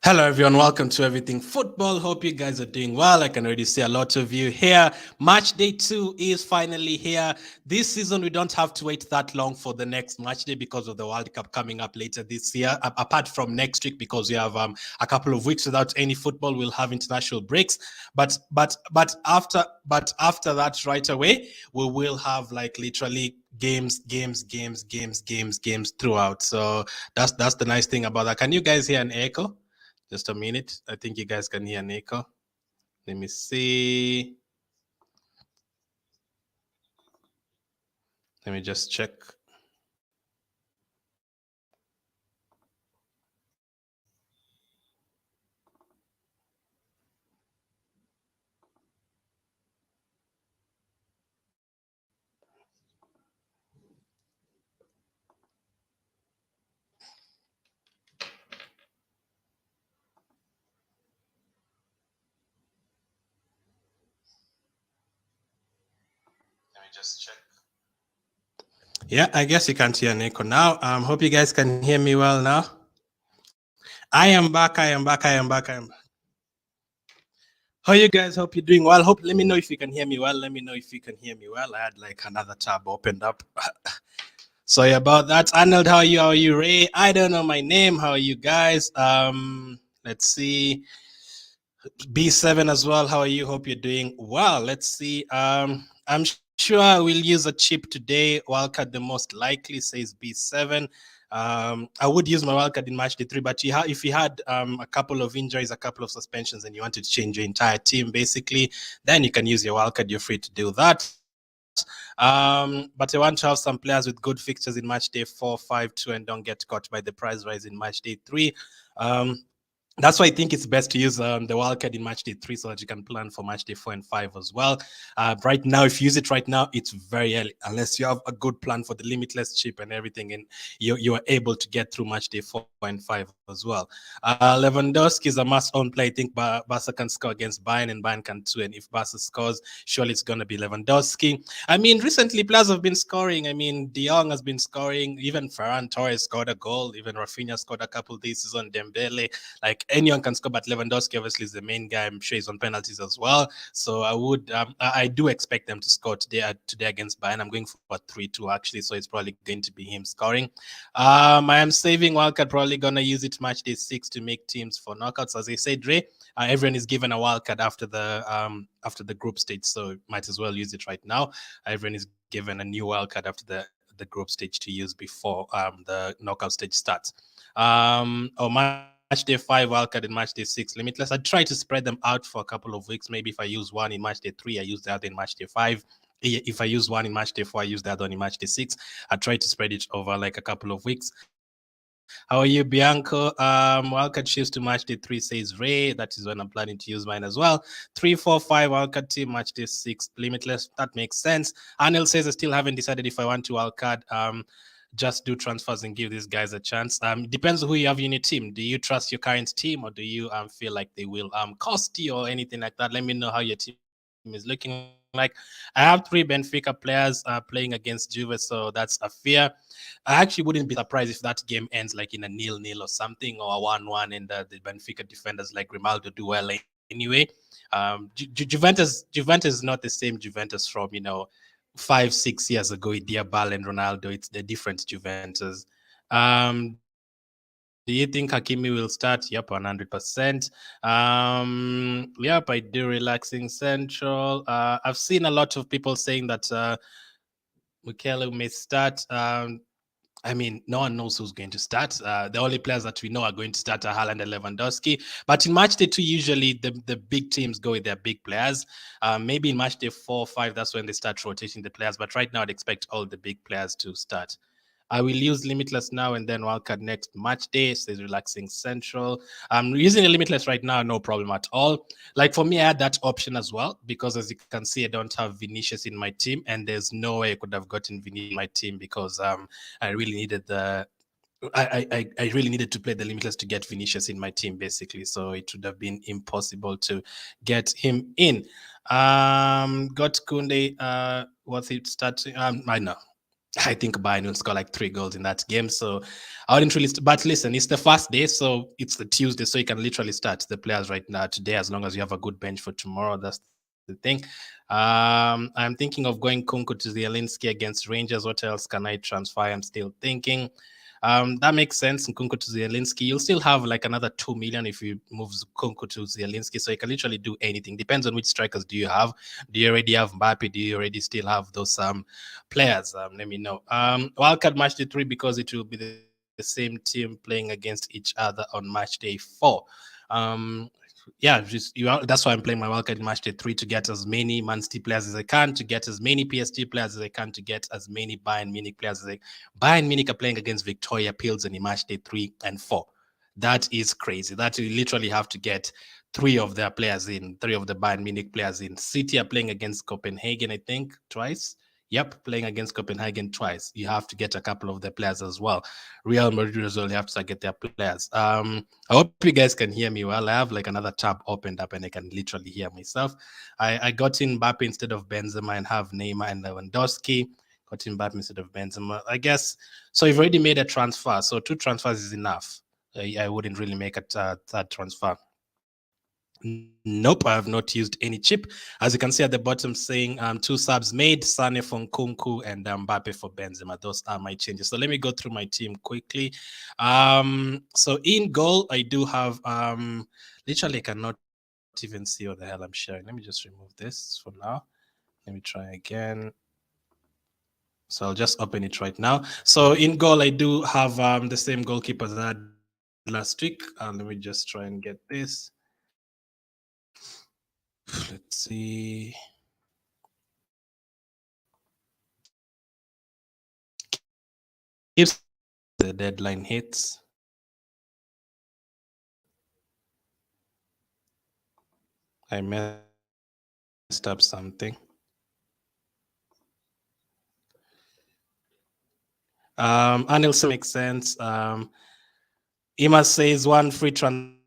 Hello, everyone. Welcome to Everything Football. Hope you guys are doing well. I can already see a lot of you here. Match day 2 is finally here. This season, we don't have to wait that long for the next match day because of the World Cup coming up later this year. Apart from next week, because we have a couple of weeks without any football, we'll have international breaks. But after that, right away, we will have like literally games throughout. So that's the nice thing about that. Can you guys hear an echo? Just a minute. I think you guys can hear Nico. Let me see. Let me just check. Just check. Yeah, I guess you can't hear Nico now. Hope you guys can hear me well now. I am back. How you guys? Hope you're doing well. Let me know if you can hear me well. I had like another tab opened up. Sorry about that. Arnold, how are you? How are you, Ray? I don't know my name. How are you guys? Let's see. B7 as well. How are you? Hope you're doing well. Let's see. I'm sure we'll use a chip today. Wildcard the most likely, says B7. I would use my wildcard in match day 3, but if you had a couple of injuries, a couple of suspensions, and you wanted to change your entire team, basically, then you can use your wildcard. You're free to do that. But I want to have some players with good fixtures in match day 4, 5, 2, and don't get caught by the price rise in match day 3. That's why I think it's best to use the wildcard in match day 3 so that you can plan for match day 4 and 5 as well. Right now, if you use it right now, it's very early, unless you have a good plan for the limitless chip and everything, and you are able to get through match day 4 and 5 as well. Lewandowski is a must-own play. I think Barca can score against Bayern, and Bayern can too. And if Barca scores, surely it's going to be Lewandowski. I mean, recently players have been scoring. I mean, De Jong has been scoring. Even Ferran Torres scored a goal. Even Rafinha scored a couple this season. Dembele, like anyone can score, but Lewandowski obviously is the main guy. I'm sure he's on penalties as well. So I do expect them to score today against Bayern. I'm going for 3-2 actually, so it's probably going to be him scoring. I am saving wildcard, probably gonna use it match day 6 to make teams for knockouts. As I said, Ray, everyone is given a wildcard after the group stage, so might as well use it right now. Everyone is given a new wildcard after the group stage to use before the knockout stage starts. Match day 5 wildcard and match day 6 limitless. I try to spread them out for a couple of weeks. Maybe if I use one in match day 3, I use the other in match day 5. If I use one in match day 4, I use the other one in match day 6. I try to spread it over like a couple of weeks. How are you, Bianco? Wildcard shifts to match day 3, says Ray. That is when I'm planning to use mine as well. 3, 4, 5 wildcard team, match day 6 limitless. That makes sense. Anil says I still haven't decided if I want to wildcard. Just do transfers and give these guys a chance. Depends on who you have in your team. Do you trust your current team, or do you feel like they will cost you or anything like that? Let me know how your team is looking like. I have 3 Benfica players playing against Juve, so that's a fear. I actually wouldn't be surprised if that game ends like in a 0-0 or something, or a 1-1, and the Benfica defenders like Grimaldo do well anyway. Juventus is not the same Juventus from 5-6 years ago with Diabal and Ronaldo. It's the different Juventus. Do you think Hakimi will start? Yep, 100%. Yep, I do. Relaxing Central. I've seen a lot of people saying that Mikel may start. I mean, no one knows who's going to start. The only players that we know are going to start are Haaland and Lewandowski. But in match day 2, usually the big teams go with their big players. Maybe in match day 4, 5, that's when they start rotating the players. But right now, I'd expect all the big players to start. I will use Limitless now and then wildcard next match day, says Relaxing Central. I'm using a Limitless right now, no problem at all. Like for me, I had that option as well, because as you can see, I don't have Vinicius in my team, and there's no way I could have gotten Vinicius in my team because I really needed I really needed to play the Limitless to get Vinicius in my team, basically. So it would have been impossible to get him in. Got Kunde, what's it starting? I know. I think Bayern will score like 3 goals in that game. So I wouldn't really. But listen, it's the first day, so it's the Tuesday, so you can literally start the players right now today as long as you have a good bench for tomorrow. That's the thing. I'm thinking of going Kunku to Zielinski against Rangers. What else can I transfer? I'm still thinking. That makes sense. Kunku to Zielinski. You'll still have like another 2 million if you move Kunku to Zielinski. So you can literally do anything. Depends on which strikers do you have. Do you already have Mbappe? Do you already still have those players? Let me know. Wildcard match day 3 because it will be the same team playing against each other on match day 4. Yeah, that's why I'm playing my wildcard in match day 3 to get as many Man City players as I can, to get as many PSG players as I can, to get as many Bayern Munich players as I. Bayern Munich are playing against Victoria Pilsen in match day 3 and 4. That is crazy. That you literally have to get 3 of their players in, 3 of the Bayern Munich players in. City are playing against Copenhagen, I think, twice. Yep, playing against Copenhagen twice. You have to get a couple of the players as well. Real Madrid as well, you have to get their players. I hope you guys can hear me well. I have like another tab opened up and I can literally hear myself. I got in Mbappe instead of Benzema and have Neymar and Lewandowski. Got in Mbappe instead of Benzema. I guess, so you've already made a transfer. So 2 transfers is enough. I wouldn't really make a third transfer. Nope, I have not used any chip. As you can see at the bottom saying 2 subs made, Sane for Nkunku and Mbappe for Benzema. Those are my changes. So let me go through my team quickly. So in goal, I do have, literally I cannot even see what the hell I'm sharing. Let me just remove this for now. Let me try again. So I'll just open it right now. So in goal, I do have the same goalkeepers that I had last week. Let me just try and get this. Let's see. If the deadline hits, I messed up something. Anil makes sense. Ima says 1 free transfer for Mbappe.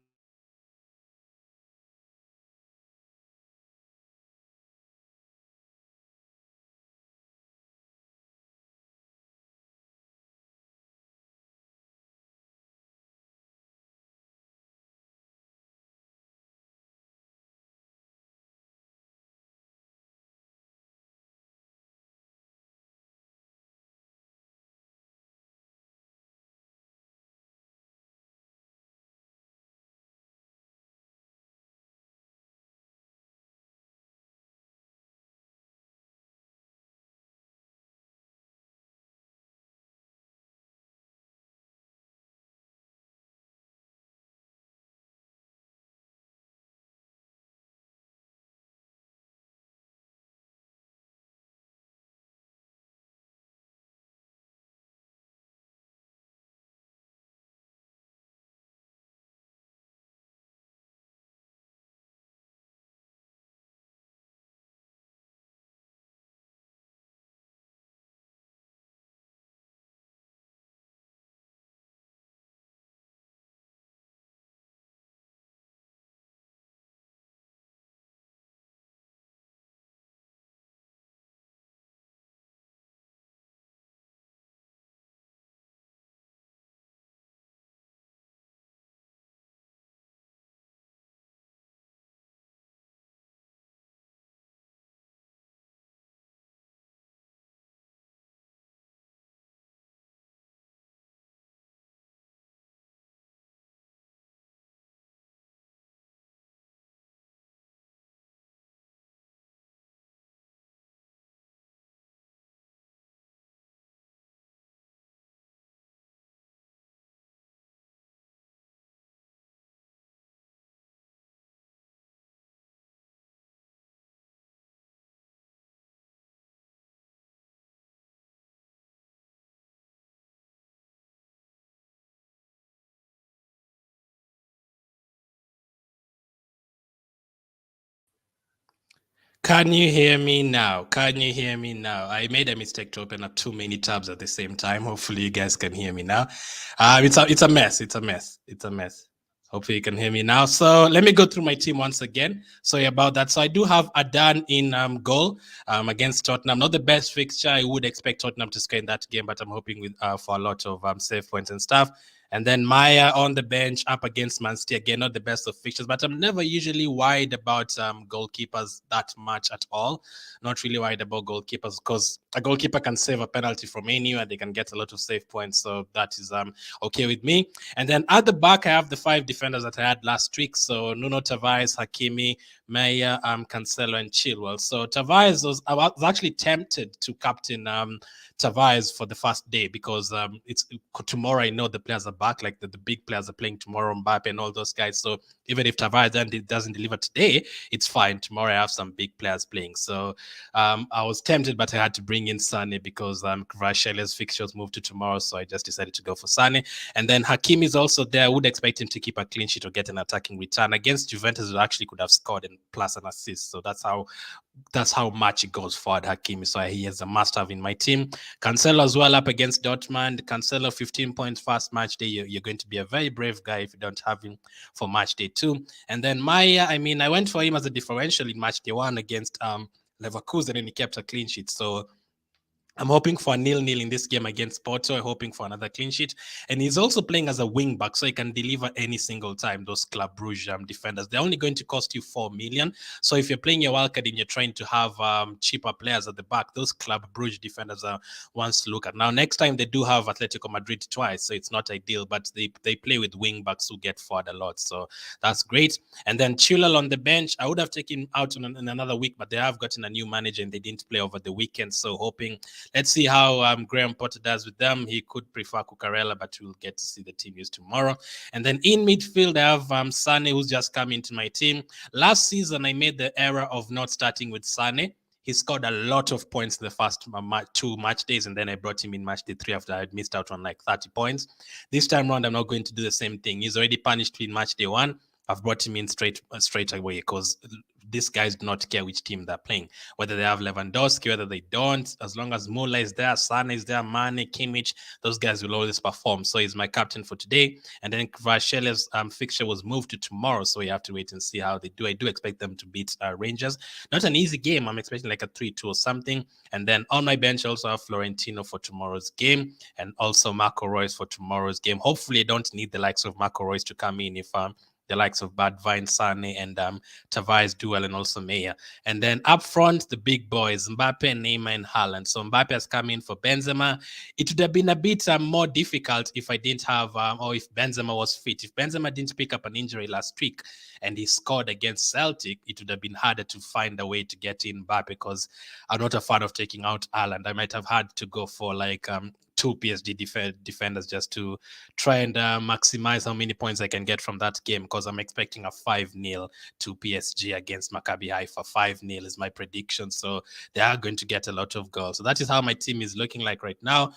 Can you hear me now? Can you hear me now? I made a mistake to open up too many tabs at the same time. Hopefully you guys can hear me now. It's a mess. It's a mess. It's a mess. Hopefully you can hear me now. So let me go through my team once again. Sorry about that. So I do have Adan in goal against Tottenham. Not the best fixture. I would expect Tottenham to score in that game, but I'm hoping with for a lot of save points and stuff. And then Maya on the bench up against Man City. Again, not the best of fixtures, but I'm never usually worried about goalkeepers that much at all. Not really worried about goalkeepers because a goalkeeper can save a penalty from anywhere. They can get a lot of save points. So that is okay with me. And then at the back, I have the 5 defenders that I had last week. So Nuno Tavares, Hakimi, Meyer, Cancelo, and Chilwell. So Tavares I was actually tempted to captain Tavares for the first day because it's tomorrow. I know the players are back, like the big players are playing tomorrow, Mbappe and all those guys. So even if Tavares doesn't deliver today, it's fine. Tomorrow I have some big players playing. So I was tempted, but I had to bring in Sane because Kvaratskhelia fixtures moved to tomorrow. So I just decided to go for Sane. And then Hakim is also there. I would expect him to keep a clean sheet or get an attacking return. Against Juventus, who actually could have scored and plus an assist. So that's how much it goes forward, Hakimi. So he is a must-have in my team. Cancelo as well up against Dortmund. Cancelo 15 points first match day. You're going to be a very brave guy if you don't have him for match day 2. And then Maya, I went for him as a differential in match day 1 against Leverkusen, and he kept a clean sheet. So I'm hoping for a 0-0 in this game against Porto. I'm hoping for another clean sheet. And he's also playing as a wing back, so he can deliver any single time. Those Club Brugge defenders, they're only going to cost you 4 million. So if you're playing your wildcard and you're trying to have cheaper players at the back, those Club Brugge defenders are ones to look at. Now, next time they do have Atletico Madrid twice, so it's not ideal, but they play with wing backs who get forward a lot. So that's great. And then Chilwell on the bench, I would have taken him out in another week, but they have gotten a new manager and they didn't play over the weekend. So hoping, let's see how Graham Potter does with them. He could prefer Cucurella, but we'll get to see the team use tomorrow. And then in midfield, I have Sane, who's just come into my team. Last season, I made the error of not starting with Sane. He scored a lot of points in the first 2 match days, and then I brought him in match day 3 after I had missed out on like 30 points. This time around, I'm not going to do the same thing. He's already punished in match day 1. I've brought him in straight away because these guys do not care which team they're playing, whether they have Lewandowski, whether they don't. As long as Muller is there, Sane is there, Mane, Kimmich, those guys will always perform. So he's my captain for today. And then Kvaratskhelia fixture was moved to tomorrow, so we have to wait and see how they do. I do expect them to beat Rangers. Not an easy game. I'm expecting like a 3-2 or something. And then on my bench, I also have Florentino for tomorrow's game and also Marco Reus for tomorrow's game. Hopefully, I don't need the likes of Marco Reus to come in if the likes of Bad Vine, Sane, and Tavares do well, and also Meyer. And then up front, the big boys, Mbappe, Neymar, and Haaland. So Mbappe has come in for Benzema. It would have been a bit more difficult if I didn't have, or if Benzema was fit. If Benzema didn't pick up an injury last week and he scored against Celtic, it would have been harder to find a way to get in Mbappe because I'm not a fan of taking out Haaland. I might have had to go for like 2 PSG defenders just to try and maximize how many points I can get from that game, because I'm expecting a 5-0 to PSG against Maccabi Haifa. 5-0 is my prediction, so they are going to get a lot of goals. So that is how my team is looking like right now.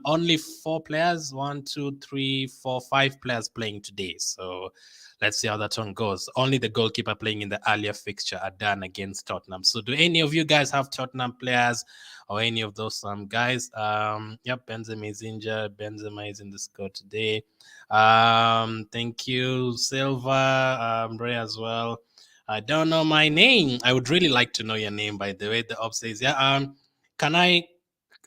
Only 4 players, 1, 2, 3, 4, 5 players playing today. So let's see how that one goes. Only the goalkeeper playing in the earlier fixture are done against Tottenham. So do any of you guys have Tottenham players or any of those guys? Yep, Benzema is injured. Benzema is in the squad today. Thank you, Silva, Ray as well. I don't know my name. I would really like to know your name, by the way. The op says, yeah.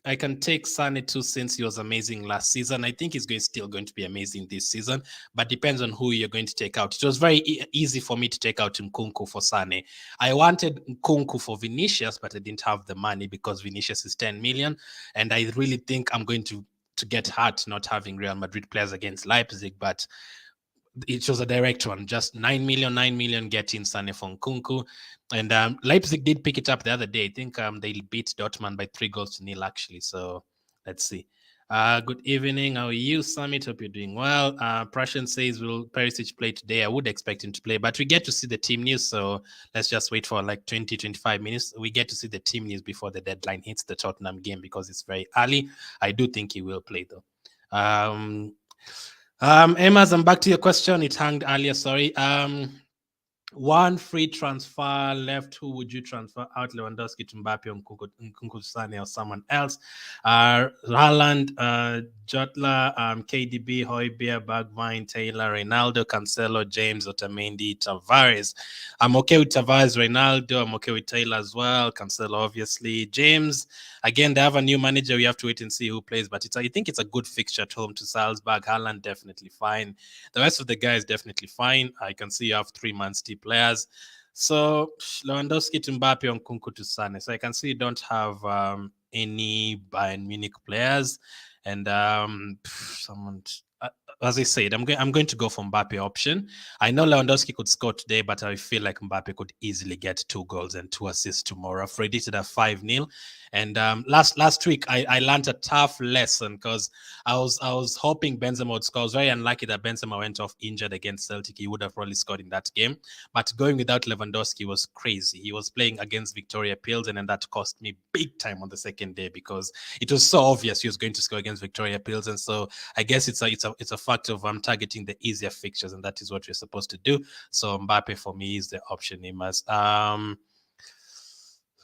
I can take Sane too, since he was amazing last season. I think he's still going to be amazing this season, but depends on who you're going to take out. It was very easy for me to take out Nkunku for Sane. I wanted Nkunku for Vinicius, but I didn't have the money because Vinicius is 10 million. And I really think I'm going to get hurt not having Real Madrid players against Leipzig, but it was a direct one, just 9 million getting Sane for Nkunku. And Leipzig did pick it up the other day. I think they beat Dortmund by 3-0 actually. So let's see. Good evening. How are you, Summit? Hope you're doing well. Prussian says, will Perisic play today? I would expect him to play, but we get to see the team news. So let's just wait for like 20-25 minutes. We get to see the team news before the deadline hits the Tottenham game because it's very early. I do think he will play though. Emma's, I'm back to your question. It hanged earlier. Sorry. One free transfer left. Who would you transfer out? Lewandowski to Mbappe, or Nkunku Sane, or someone else? Haaland, Jotla, KDB, Højbjerg, Bergwijn, Taylor, Ronaldo, Cancelo, James, Otamendi, Tavares. I'm okay with Tavares, Ronaldo. I'm okay with Taylor as well. Cancelo, obviously. James, again, they have a new manager. We have to wait and see who plays, but I think it's a good fixture at home to Salzburg. Haaland, definitely fine. The rest of the guys, definitely fine. I can see you have 3 months players. So Lewandowski to Mbappe, on Nkunku to Sane. So I can see you don't have any Bayern Munich players, and someone. As I said, I'm going to go for Mbappe option. I know Lewandowski could score today, but I feel like Mbappe could easily get 2 goals and 2 assists tomorrow. I've predicted a 5-0. And last week I learned a tough lesson because I was hoping Benzema would score. I was very unlucky that Benzema went off injured against Celtic. He would have probably scored in that game. But going without Lewandowski was crazy. He was playing against Victoria Pilsen, and that cost me big time on the second day because it was so obvious he was going to score against Victoria Pilsen. So I guess it's a fact of targeting the easier fixtures, and that is what you're supposed to do. So Mbappe for me is the option. He must.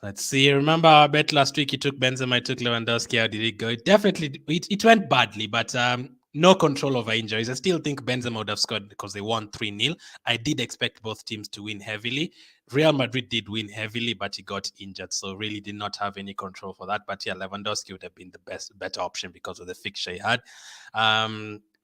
Let's see. Remember our bet last week? He took Benzema, I took Lewandowski. How did it go? It went badly, but no control over injuries. I still think Benzema would have scored because they won 3-0. I did expect both teams to win heavily. Real Madrid did win heavily, but he got injured, so really did not have any control for that. But yeah, Lewandowski would have been the better option because of the fixture he had.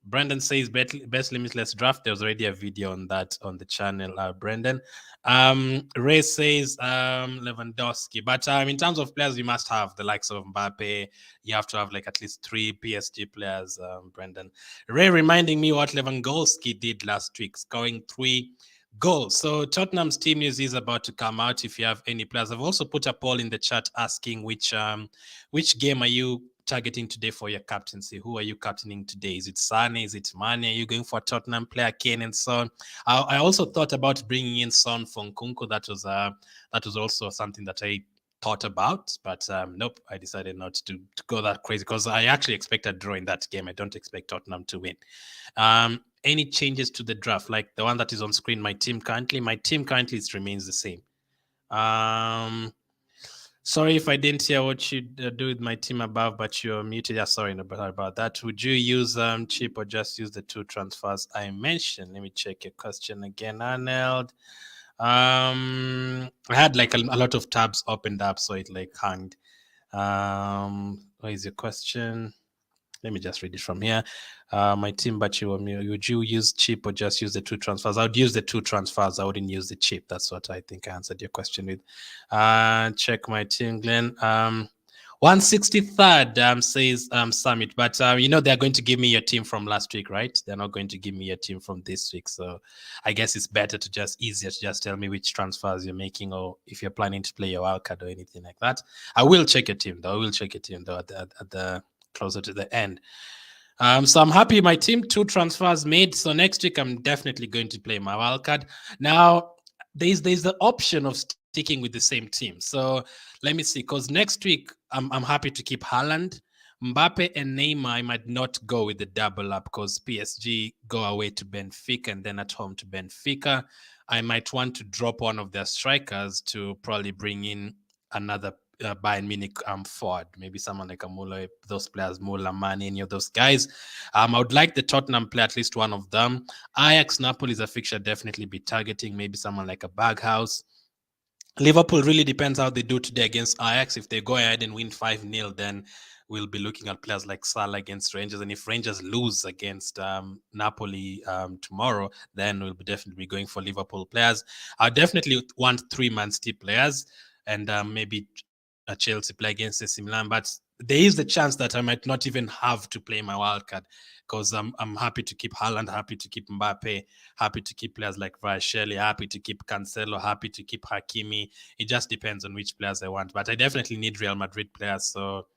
Brandon says best limitless draft. There was already a video on that on the channel, Brandon. Ray says Lewandowski. But in terms of players, you must have the likes of Mbappe. You have to have like at least 3 PSG players, Brandon. Ray reminding me what Lewandowski did last week, scoring 3 goals. So Tottenham's team news is about to come out. If you have any players, I've also put a poll in the chat asking which game are you targeting today for your captaincy? Who are you captaining today? Is it Sane? Is it Mane? Are you going for a Tottenham player, Kane and Son? I also thought about bringing in Son for Nkunku. That was also something that I thought about, but nope, I decided not to go that crazy because I actually expect a draw in that game. I don't expect Tottenham to win. Any changes to the draft, like the one that is on screen? My team currently remains the same. Sorry if I didn't hear what you do with my team above, but you're muted. Yeah, sorry about that. Would you use cheap or just use the 2 transfers I mentioned? Let me check your question again, Arnold. I had like a lot of tabs opened up, so it like hanged. What is your question? Let me just read it from here. My team, but would you use cheap or just use the 2 transfers? I would use the 2 transfers. I wouldn't use the cheap. That's what I think I answered your question with. Check my team, Glenn. 163rd says Summit, but they're going to give me your team from last week, right? They're not going to give me your team from this week. So I guess it's better to easier to just tell me which transfers you're making, or if you're planning to play your wildcard or anything like that. I will check your team though. At the closer to the end. So I'm happy my team 2 transfers made. So next week I'm definitely going to play my wildcard. Now there's the option of sticking with the same team. So let me see, because next week I'm happy to keep Haaland. Mbappe and Neymar, I might not go with the double up because PSG go away to Benfica and then at home to Benfica. I might want to drop one of their strikers to probably bring in another Bayern Munich forward, maybe someone like a Muller, those players, Muller, Mane, any of those guys. I would like the Tottenham play, at least one of them. Ajax, Napoli is a fixture definitely be targeting, maybe someone like a Berghaus. Liverpool really depends how they do today against Ajax. If they go ahead and win 5-0, then we'll be looking at players like Salah against Rangers. And if Rangers lose against Napoli tomorrow, then we'll be definitely going for Liverpool players. I definitely want 3 Man City players and maybe a Chelsea play against AC Milan. But there is the chance that I might not even have to play my wildcard because I'm happy to keep Haaland, happy to keep Mbappe, happy to keep players like Varashelli, happy to keep Cancelo, happy to keep Hakimi. It just depends on which players I want. But I definitely need Real Madrid players. So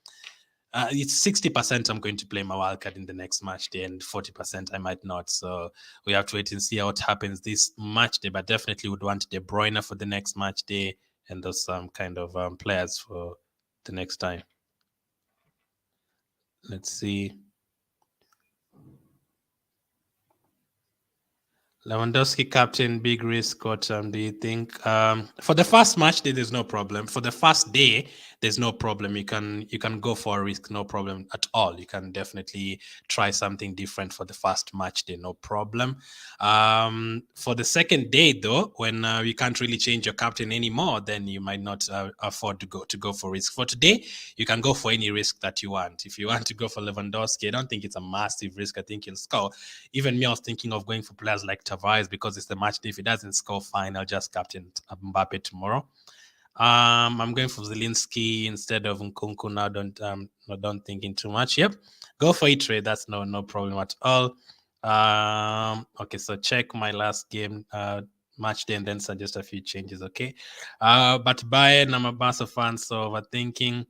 it's 60% I'm going to play my wildcard in the next match day, and 40% I might not. So we have to wait and see what happens this match day. But definitely would want De Bruyne for the next match day and those kind of players for the next time. Let's see. Lewandowski captain, big risk. What do you think? For the first match day, there's no problem. For the first day, there's no problem. You can go for a risk, no problem at all. You can definitely try something different for the first match day, no problem. For the second day, though, when you can't really change your captain anymore, then you might not afford to go for risk. For today, you can go for any risk that you want. If you want to go for Lewandowski, I don't think it's a massive risk. I think he'll score. Even me, I was thinking of going for players like Tavares because it's the match day. If he doesn't score, fine, I'll just captain Mbappe tomorrow. I'm going for Zielinski instead of Nkunku now. Don't thinking too much. Yep, go for it, Ray. That's no problem at all. Okay, so check my last game match day and then suggest a few changes. Okay, but Bayern, I'm a Barca fan, so overthinking.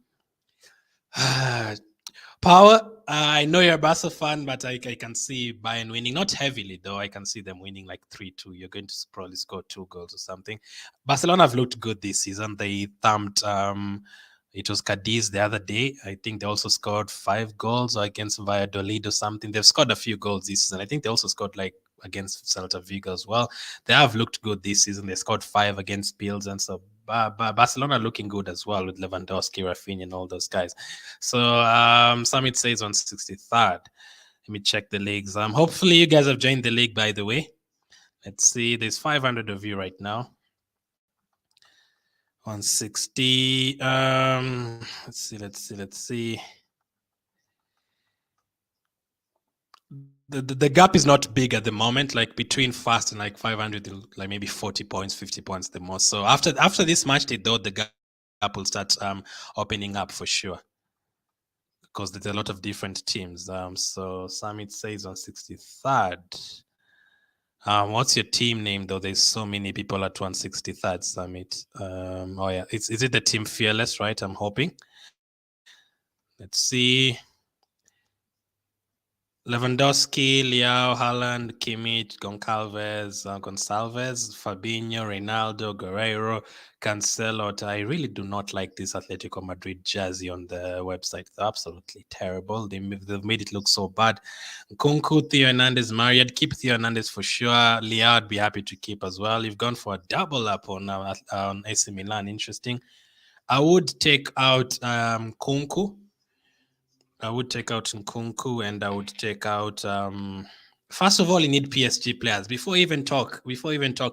Power, I know you're a Barca fan, but I can see Bayern winning. Not heavily, though. I can see them winning like 3-2. You're going to probably score 2 goals or something. Barcelona have looked good this season. They thumped, it was Cadiz the other day. I think they also scored 5 goals against Valladolid or something. They've scored a few goals this season. I think they also scored like against Celta Vigo as well. They have looked good this season. They scored 5 against Pills, and so Barcelona looking good as well with Lewandowski, Rafinha, and all those guys. So Summit says on 63rd. Let me check the leagues. Hopefully you guys have joined the league, by the way. Let's see. There's 500 of you right now. 160. Let's see. The gap is not big at the moment. Like between fast and like 500, like maybe 40 points, 50 points the most. So after this match, though, the gap will start opening up for sure, because there's a lot of different teams. So Summit says on 63rd. What's your team name though? There's so many people at 163rd Summit. Oh yeah, is it the team Fearless, right? I'm hoping. Let's see. Lewandowski, Leao, Haaland, Kimmich, Gonçalves, Fabinho, Ronaldo, Guerreiro, Cancelo. I really do not like this Atletico Madrid jersey on the website. It's absolutely terrible. They've made it look so bad. Nkunku, Theo Hernandez, I'd keep Theo Hernandez for sure. Leao, I'd be happy to keep as well. You've gone for a double up on AC Milan. Interesting. I would take out Nkunku. I would take out Nkunku, and I would take out. First of all, you need PSG players. Before even talk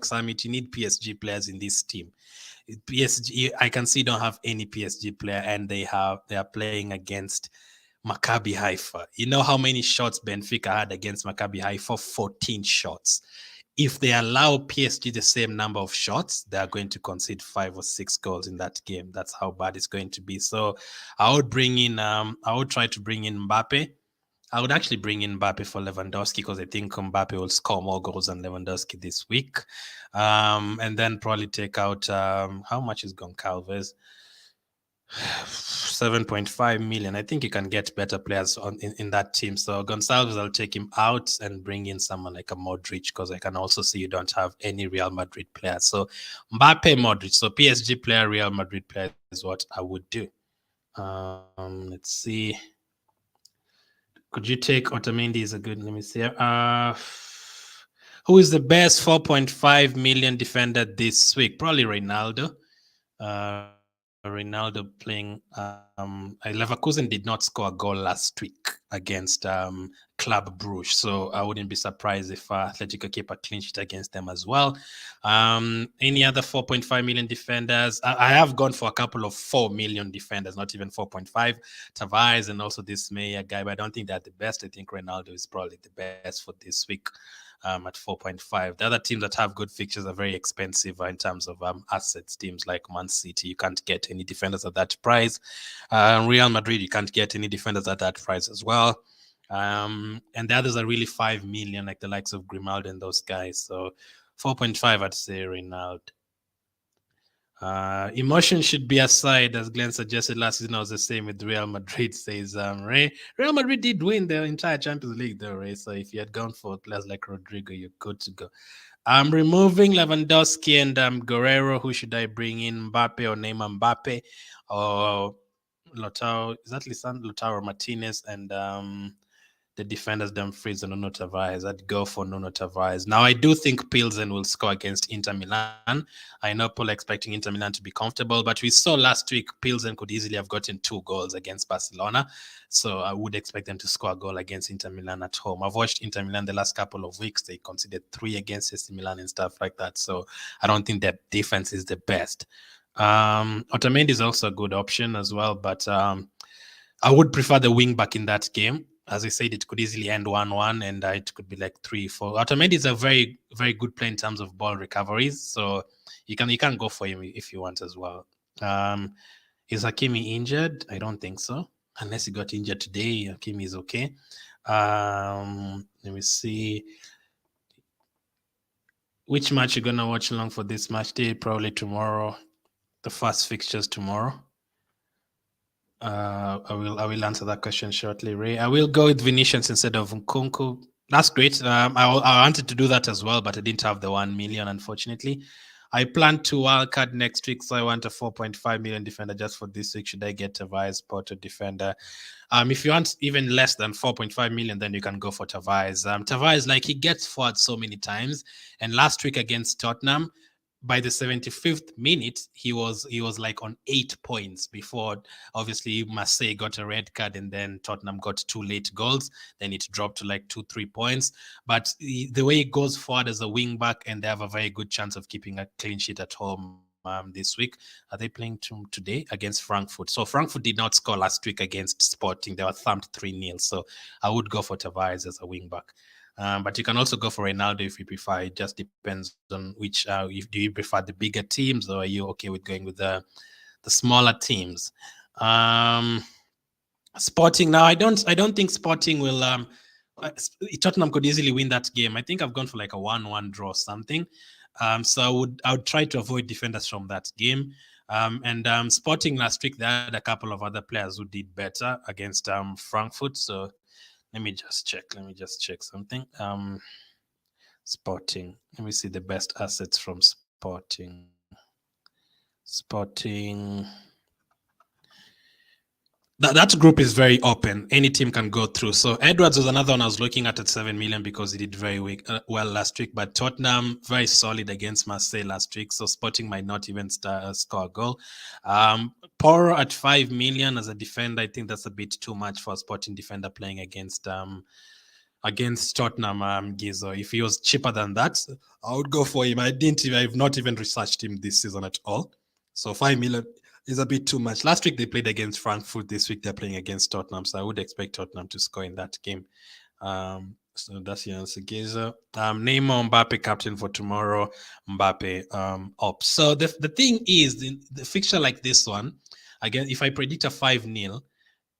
Summit, you need PSG players in this team. PSG, I can see, don't have any PSG player, and they are playing against Maccabi Haifa. You know how many shots Benfica had against Maccabi Haifa? 14 shots. If they allow PSG the same number of shots, they are going to concede 5 or 6 goals in that game. That's how bad it's going to be. So I would try to bring in Mbappe. I would actually bring in Mbappe for Lewandowski, because I think Mbappe will score more goals than Lewandowski this week. And then probably take out, how much is Goncalves? 7.5 million. I think you can get better players in that team. So Gonçalves, I'll take him out and bring in someone like a Modric, because I can also see you don't have any Real Madrid players. So Mbappe, Modric. So PSG player, Real Madrid player is what I would do. Let's see. Could you take Otamendi? Is a good. Let me see. Who is the best 4.5 million defender this week? Probably Ronaldo. Ronaldo playing. Leverkusen did not score a goal last week against Club Brugge, so I wouldn't be surprised if Atletico keep a clean sheet against them as well. Any other 4.5 million defenders? I have gone for a couple of 4 million defenders, not even 4.5. Tavares and also this Meyer guy, but I don't think they're the best. I think Ronaldo is probably the best for this week. At 4.5. The other teams that have good fixtures are very expensive in terms of assets. Teams like Man City, you can't get any defenders at that price. Real Madrid, you can't get any defenders at that price as well. And the others are really 5 million, like the likes of Grimaldo and those guys. So 4.5, I'd say Ronaldo. Emotion should be aside, as Glenn suggested last season. I was the same with Real Madrid, says Ray. Real Madrid did win the entire Champions League, though, Ray. So if you had gone for players like Rodrigo, you're good to go. I'm removing Lewandowski and Guerreiro. Who should I bring in? Mbappe or Neymar Mbappe? Or Lautaro? Is that Lisandro Lautaro Martinez? And the defenders Dumfries and Nuno Tavares. I'd go for Nuno Tavares. Now, I do think Pilsen will score against Inter Milan. I know people are expecting Inter Milan to be comfortable, but we saw last week Pilsen could easily have gotten 2 goals against Barcelona. So I would expect them to score a goal against Inter Milan at home. I've watched Inter Milan the last couple of weeks. They conceded 3 against AC Milan and stuff like that. So I don't think their defense is the best. Otamendi is also a good option as well, but I would prefer the wing back in that game. As I said, it could easily end 1-1 and it could be like 3-4. Otamendi is a very, very good player in terms of ball recoveries. So you can go for him if you want as well. Is Hakimi injured? I don't think so. Unless he got injured today, Hakimi is okay. Let me see. Which match you're gonna watch along for this match day? Probably tomorrow. The first fixtures tomorrow. I will answer that question shortly, Ray. I will go with Vinicius instead of Nkunku. That's great. I wanted to do that as well, but I didn't have the 1 million, unfortunately. I plan to wildcard next week, so I want a 4.5 million defender just for this week. Should I get Tavares, Porto defender? If you want even less than 4.5 million, then you can go for Tavares. Tavares, like, he gets forward so many times, and last week against Tottenham, by the 75th minute, he was like on 8 points before, obviously, Marseille got a red card and then Tottenham got 2 late goals. Then it dropped to like 2-3 points. But the way he goes forward as a wing back, and they have a very good chance of keeping a clean sheet at home this week. Are they playing today against Frankfurt? So Frankfurt did not score last week against Sporting. They were thumped 3-0. So I would go for Tavares as a wing back. But you can also go for Ronaldo if you prefer. It just depends on which. If do you prefer the bigger teams, or are you okay with going with the smaller teams? Sporting. Now, I don't think Sporting will. Tottenham could easily win that game. I think I've gone for like a 1-1 draw or something. So I would try to avoid defenders from that game. And Sporting last week, they had a couple of other players who did better against Frankfurt. So let me just check something. Sporting. Let me see the best assets from Sporting. That group is very open. Any team can go through. So Edwards was another one I was looking at 7 million because he did very well last week. But Tottenham, very solid against Marseille last week. So Sporting might not even score a goal. Porro at 5 million as a defender. I think that's a bit too much for a Sporting defender playing against Tottenham, Gizo. If he was cheaper than that, I would go for him. I've not even researched him this season at all. So 5 million is a bit too much. Last week they played against Frankfurt. This week they're playing against Tottenham. So I would expect Tottenham to score in that game. So that's the answer, Gizo. Neymar, Mbappe captain for tomorrow. Mbappe up. So the thing is, the fixture like this one, again, if I predict a 5-0,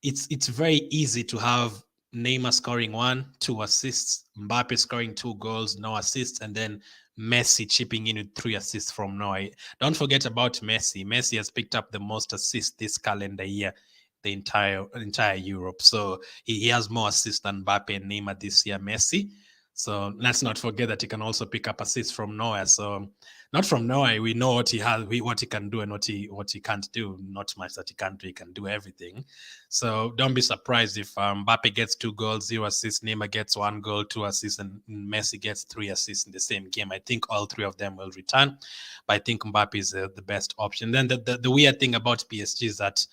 it's very easy to have Neymar scoring 1, 2 assists, Mbappe scoring 2 goals, no assists, and then Messi chipping in with 3 assists from nowhere. Don't forget about Messi. Messi has picked up the most assists this calendar year, the entire Europe. So he has more assists than Mbappe and Neymar this year, Messi. So let's not forget that he can also pick up assists from nowhere. So not from nowhere, we know what he has, what he can do and what he can't do. Not much that he can't do. He can do everything. So don't be surprised if Mbappe gets 2 goals, 0 assists, Neymar gets 1 goal, 2 assists, and Messi gets 3 assists in the same game. I think all 3 of them will return, but I think Mbappe is the best option. Then the weird thing about PSG is that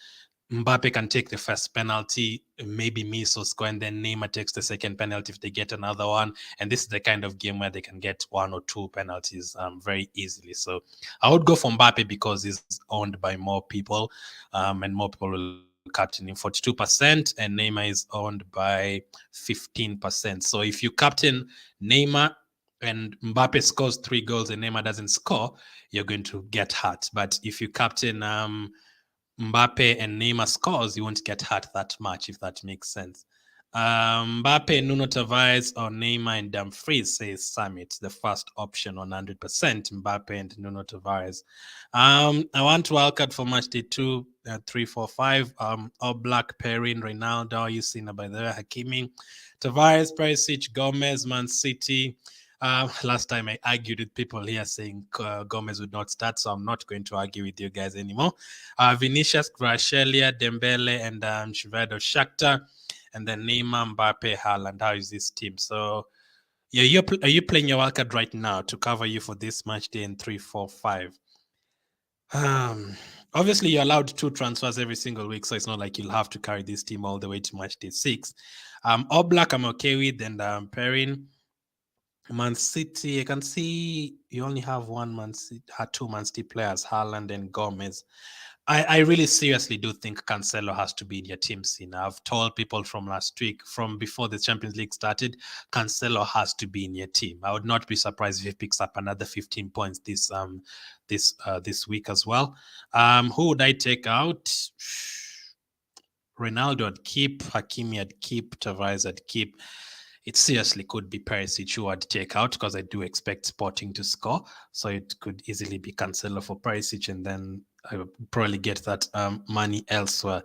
Mbappe can take the first penalty, maybe miss or score, and then Neymar takes the second penalty if they get another one. And this is the kind of game where they can get 1 or 2 penalties very easily. So I would go for Mbappe because he's owned by more people, and more people will captain him. 42%, and Neymar is owned by 15%. So if you captain Neymar and Mbappe scores 3 goals and Neymar doesn't score, you're going to get hurt. But if you captain Mbappe and Neymar scores, you won't get hurt that much, if that makes sense. Mbappe, Nuno Tavares, or Neymar and Dumfries, says Summit, the first option 100%. Mbappe and Nuno Tavares. I want wildcard for match day 2, 3, 4, 5. All black pairing, Ronaldo, you seen by the way, Hakimi, Tavares, Perisic, Gomez, Man City. Last time I argued with people here saying Gomez would not start, so I'm not going to argue with you guys anymore. Vinicius, Kvaratskhelia, Dembele, and Shevado Shakhtar. and then Neymar, Mbappe, Haaland. How is this team? So, yeah, are you playing your wildcard right now to cover you for this match day in 3, 4, 5? Obviously, you're allowed 2 transfers every single week, so it's not like you'll have to carry this team all the way to match day 6. Oblak, I'm okay with, and pairing Man City. I can see you only have two Man City players, Haaland and Gomez. I really seriously do think Cancelo has to be in your team scene. I've told people from last week, from before the Champions League started, Cancelo has to be in your team. I would not be surprised if he picks up another 15 points this week as well. Who would I take out? Ronaldo I'd keep, Hakimi I'd keep, Tavares I'd keep. It seriously could be Perisic who I'd take out because I do expect Sporting to score. So it could easily be Cancelo for Perisic, and then I would probably get that money elsewhere.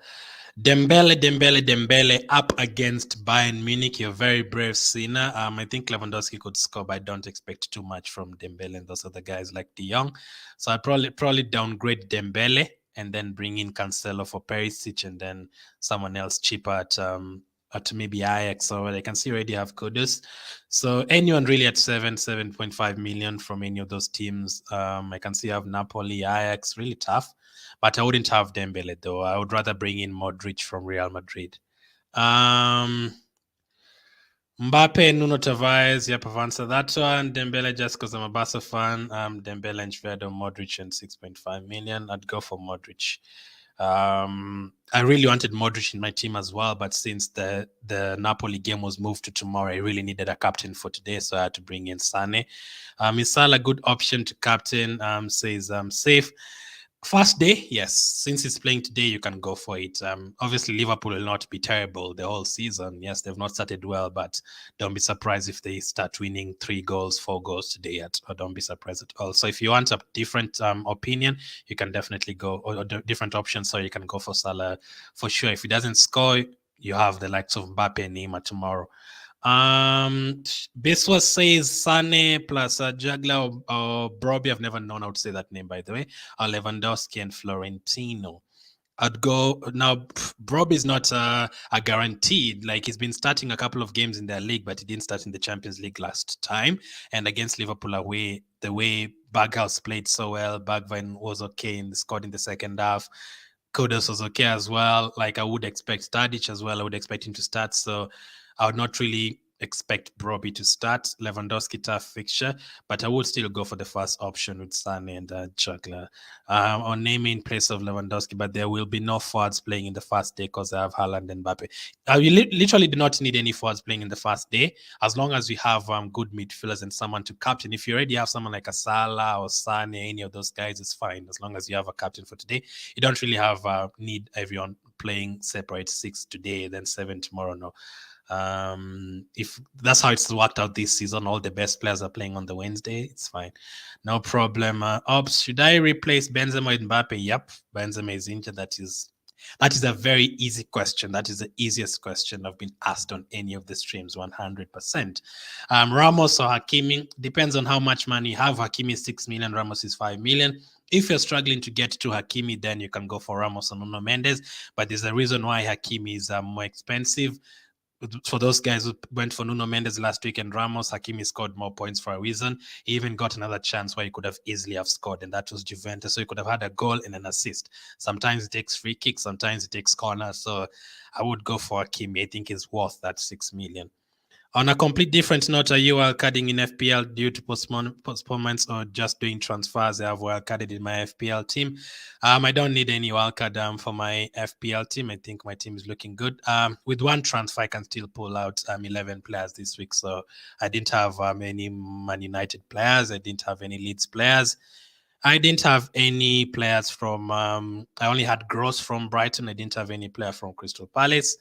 Dembele up against Bayern Munich. You're very brave, Sina. I think Lewandowski could score, but I don't expect too much from Dembele and those other guys like De Jong. So I'd probably downgrade Dembele and then bring in Cancelo for Perisic, and then someone else cheaper at maybe Ajax, or I can see already have Kudus. So anyone really at 7.5 million from any of those teams. I can see I have Napoli, Ajax, really tough. But I wouldn't have Dembele though. I would rather bring in Modric from Real Madrid. Mbappe, Nuno Tavares, yep, I've answered that one. Dembele just because I'm a Barca fan. Dembele and Shvedo, Modric and 6.5 million. I'd go for Modric. I really wanted Modric in my team as well, but since the Napoli game was moved to tomorrow, I really needed a captain for today, so I had to bring in Sane. Is Salah a good option to captain? Says safe. First day, yes. Since it's playing today, you can go for it. Obviously, Liverpool will not be terrible the whole season. Yes, they've not started well, but don't be surprised if they start winning 3 goals, 4 goals today. Or don't be surprised at all. So if you want a different opinion, you can definitely go, or different options. So you can go for Salah for sure. If he doesn't score, you have the likes of Mbappe and Neymar tomorrow. Biswas says Sane plus Jagla or Broby. I've never known how to say that name, by the way. Lewandowski and Florentino. I'd go now. Broby is not a guaranteed. Like, he's been starting a couple of games in their league, but he didn't start in the Champions League last time. And against Liverpool away, the way Berghaus played so well, Bergwijn was okay and scored in the second half. Kudus was okay as well. Like, I would expect Tadic as well. I would expect him to start. So I would not really expect Broby to start. Lewandowski tough fixture, but I would still go for the first option with Sane and Chakla on naming in place of Lewandowski, but there will be no forwards playing in the first day because I have Haaland and Mbappe. We literally do not need any forwards playing in the first day, as long as we have good midfielders and someone to captain. If you already have someone like a Salah or Sane, any of those guys, it's fine, as long as you have a captain for today. You don't really have need everyone playing separate 6 today, then 7 tomorrow. No. If that's how it's worked out this season, all the best players are playing on the Wednesday, it's fine, no problem. Ops, should I replace Benzema with Mbappe? Yep, Benzema is injured. That is a very easy question. That is the easiest question I've been asked on any of the streams, 100%. Ramos or Hakimi, depends on how much money you have. Hakimi is 6 million, Ramos is 5 million. If you're struggling to get to Hakimi, then you can go for Ramos and Nuno Mendes, but there's a reason why Hakimi is more expensive. For those guys who went for Nuno Mendes last week and Ramos, Hakimi scored more points for a reason. He even got another chance where he could have easily have scored, and that was Juventus. So he could have had a goal and an assist. Sometimes it takes free kicks, sometimes it takes corners. So I would go for Hakimi. I think he's worth that 6 million. On a complete different note, are you wildcarding in FPL due to postponements or just doing transfers? I have wildcarded in my FPL team. I don't need any wildcard for my FPL team. I think my team is looking good. With one transfer, I can still pull out 11 players this week. So I didn't have any Man United players. I didn't have any Leeds players. I didn't have any players from... I only had Gross from Brighton. I didn't have any player from Crystal Palace.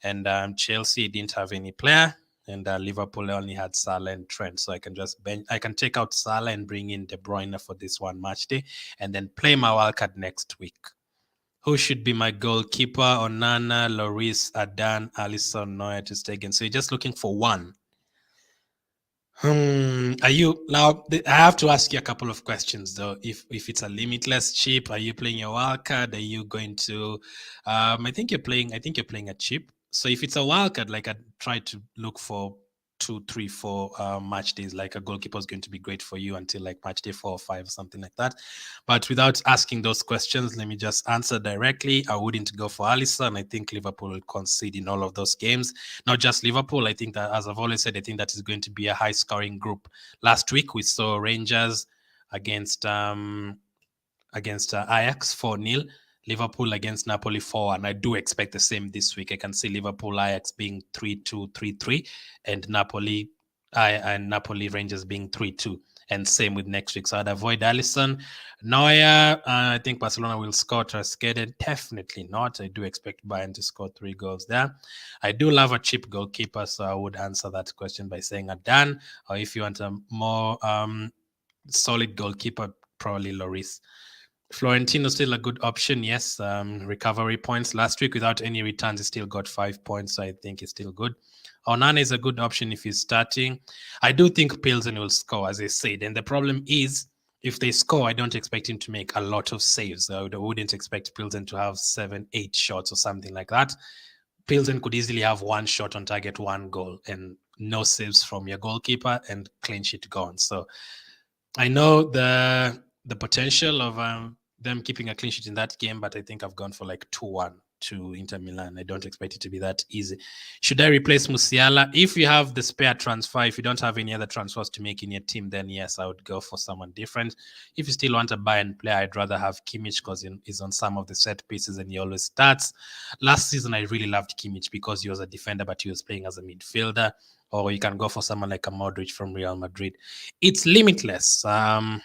And Chelsea didn't have any player. And Liverpool only had Salah and Trent, so I can take out Salah and bring in De Bruyne for this one match day, and then play my wildcard next week. Who should be my goalkeeper? Onana, Lloris, Adan, Alisson, Neuer, ter Stegen. So you're just looking for one. Are you now? I have to ask you a couple of questions though. If it's a limitless chip, are you playing your wildcard? Are you going to? I think you're playing a chip. So if it's a wildcard, like I try to look for 2, 3, 4 match days, like a goalkeeper is going to be great for you until like match day 4 or 5 or something like that. But without asking those questions, let me just answer directly. I wouldn't go for Alisson. I think Liverpool will concede in all of those games. Not just Liverpool. I think that, as I've always said, I think that is going to be a high scoring group. Last week we saw Rangers against Ajax 4-0. Liverpool against Napoli 4, and I do expect the same this week. I can see Liverpool Ajax being 3-2, 3-3, and Napoli Rangers being 3-2, and same with next week. So I'd avoid Alisson. Neuer, I think Barcelona will score Trezeguet. Definitely not. I do expect Bayern to score 3 goals there. I do love a cheap goalkeeper, so I would answer that question by saying Adan, or if you want a more solid goalkeeper, probably Lloris. Florentino still a good option, yes. Recovery points last week without any returns, he still got 5 points, so I think it's still good. Onana is a good option if he's starting. I do think Pilsen will score, as I said, and the problem is if they score, I don't expect him to make a lot of saves. I wouldn't expect Pilsen to have 7, 8 shots or something like that. Pilsen could easily have 1 shot on target, 1 goal, and no saves from your goalkeeper and clean sheet gone. So I know the potential of them keeping a clean sheet in that game, but I think I've gone for like 2-1 to Inter Milan. I don't expect it to be that easy. Should I replace Musiala? If you have the spare transfer, if you don't have any other transfers to make in your team, then yes, I would go for someone different. If you still want a Bayern player, I'd rather have Kimmich because he's on some of the set pieces and he always starts. Last season, I really loved Kimmich because he was a defender, but he was playing as a midfielder. Or you can go for someone like a Modric from Real Madrid. It's limitless. So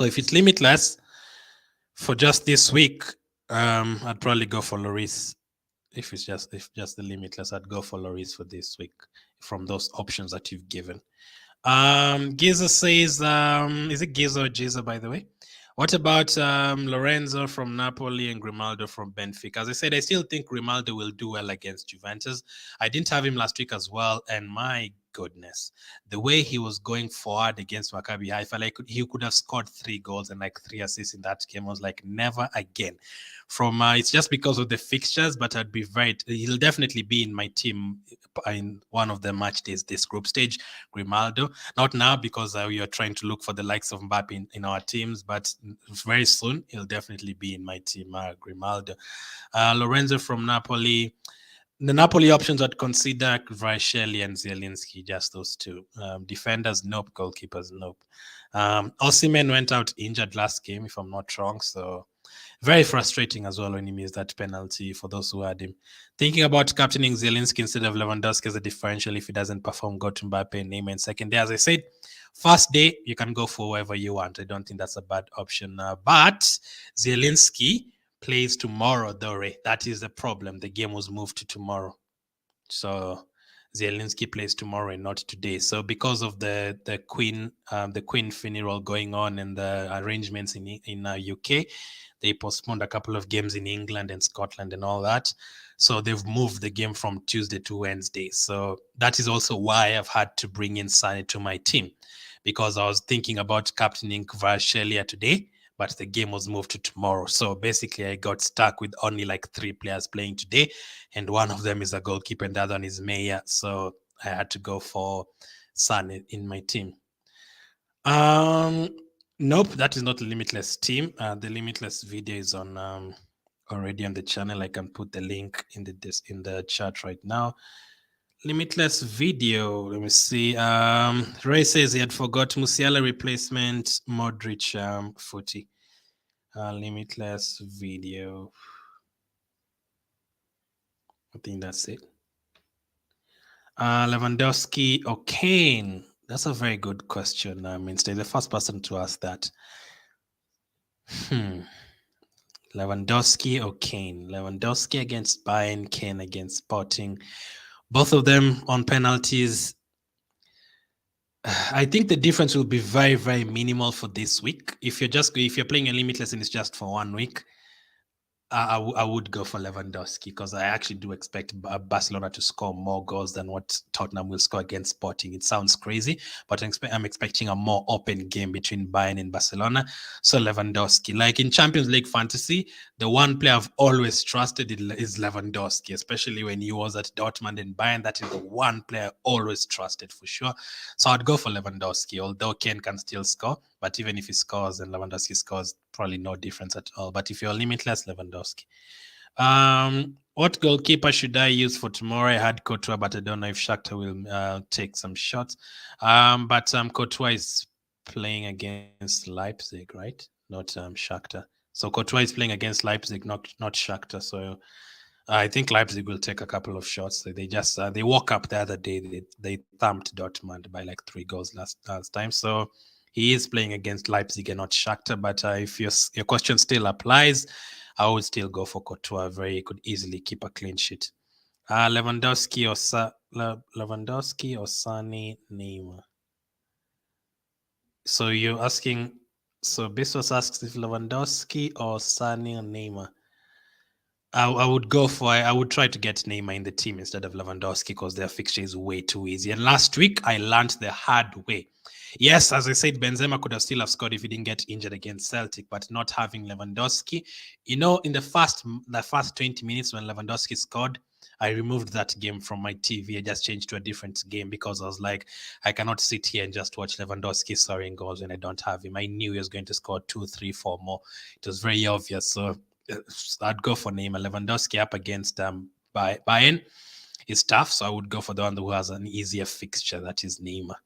if it's limitless for just this week, I'd probably go for Lloris. If just the limitless, I'd go for Lloris for this week from those options that you've given. Giza says, is it Giza or Giza, by the way? What about Lorenzo from Napoli and Grimaldo from Benfica? As I said, I still think Grimaldo will do well against Juventus. I didn't have him last week as well, and my goodness, the way he was going forward against Maccabi Haifa, like he could have scored 3 goals and like 3 assists in that game. I was like, never again. From it's just because of the fixtures, but I'd be he'll definitely be in my team in one of the match days, this group stage. Grimaldo, not now because we are trying to look for the likes of Mbappe in our teams, but very soon he'll definitely be in my team. Grimaldo, Lorenzo from Napoli. The Napoli options I'd consider Vrasheli and Zielinski, just those 2. Defenders, nope. Goalkeepers, nope. Osimhen went out injured last game, if I'm not wrong, so very frustrating as well when he missed that penalty for those who had him. Thinking about captaining Zielinski instead of Lewandowski as a differential if he doesn't perform, go to Mbappe and Neymar in second day. As I said, first day, you can go for whoever you want. I don't think that's a bad option. But Zielinski plays tomorrow, though. That is the problem. The game was moved to tomorrow. So Zielinski plays tomorrow and not today. So because of the Queen funeral going on and the arrangements in UK, they postponed a couple of games in England and Scotland and all that. So they've moved the game from Tuesday to Wednesday. So that is also why I've had to bring in Sane to my team, because I was thinking about captaining Kvaratskhelia today, but the game was moved to tomorrow. So basically, I got stuck with only like 3 players playing today, and one of them is a goalkeeper and the other one is Meya. So I had to go for Sane in my team. Nope, that is not a Limitless team. The Limitless video is on already on the channel. I can put the link in the chat right now. Limitless video. Let me see. Ray says he had forgot Musiala replacement, Modric, footy. Limitless video. I think that's it. Lewandowski or Kane? That's a very good question. Stay the first person to ask that. Lewandowski or Kane? Lewandowski against Bayern, Kane against Sporting. Both of them on penalties. I think the difference will be very, very minimal for this week. If you're playing a Limitless and it's just for 1 week, I would go for Lewandowski because I actually do expect Barcelona to score more goals than what Tottenham will score against Sporting. It sounds crazy, but I'm expecting a more open game between Bayern and Barcelona. So Lewandowski, like in Champions League fantasy, the one player I've always trusted is Lewandowski, especially when he was at Dortmund and Bayern. That is the one player I always trusted for sure. So I'd go for Lewandowski, although Kane can still score. But even if he scores and Lewandowski scores, probably no difference at all. But if you're limitless, Lewandowski. What goalkeeper should I use for tomorrow? I had Courtois, but I don't know if Shakhtar will take some shots. But Courtois is playing against Leipzig, right? Not Shakhtar. So Courtois is playing against Leipzig, not Shakhtar. So I think Leipzig will take a couple of shots. They just they woke up the other day. They thumped Dortmund by like 3 goals last time. So he is playing against Leipzig and not Shakhtar. But if your question still applies, I would still go for Courtois. He could easily keep a clean sheet. Lewandowski or Sane Neymar. So you're asking. So Bezos asks if Lewandowski or Sane or Neymar. I would go for. I would try to get Neymar in the team instead of Lewandowski because their fixture is way too easy. And last week I learned the hard way. Yes, as I said, Benzema could have still have scored if he didn't get injured against Celtic, but not having Lewandowski, in the first 20 minutes when Lewandowski scored, I removed that game from my TV. I just changed to a different game because I was like, I cannot sit here and just watch Lewandowski scoring goals when I don't have him. I knew he was going to score 2, 3, 4 more. It was very obvious. So I'd go for Neymar. Lewandowski up against Bayern is tough, so I would go for the one who has an easier fixture. That is Neymar.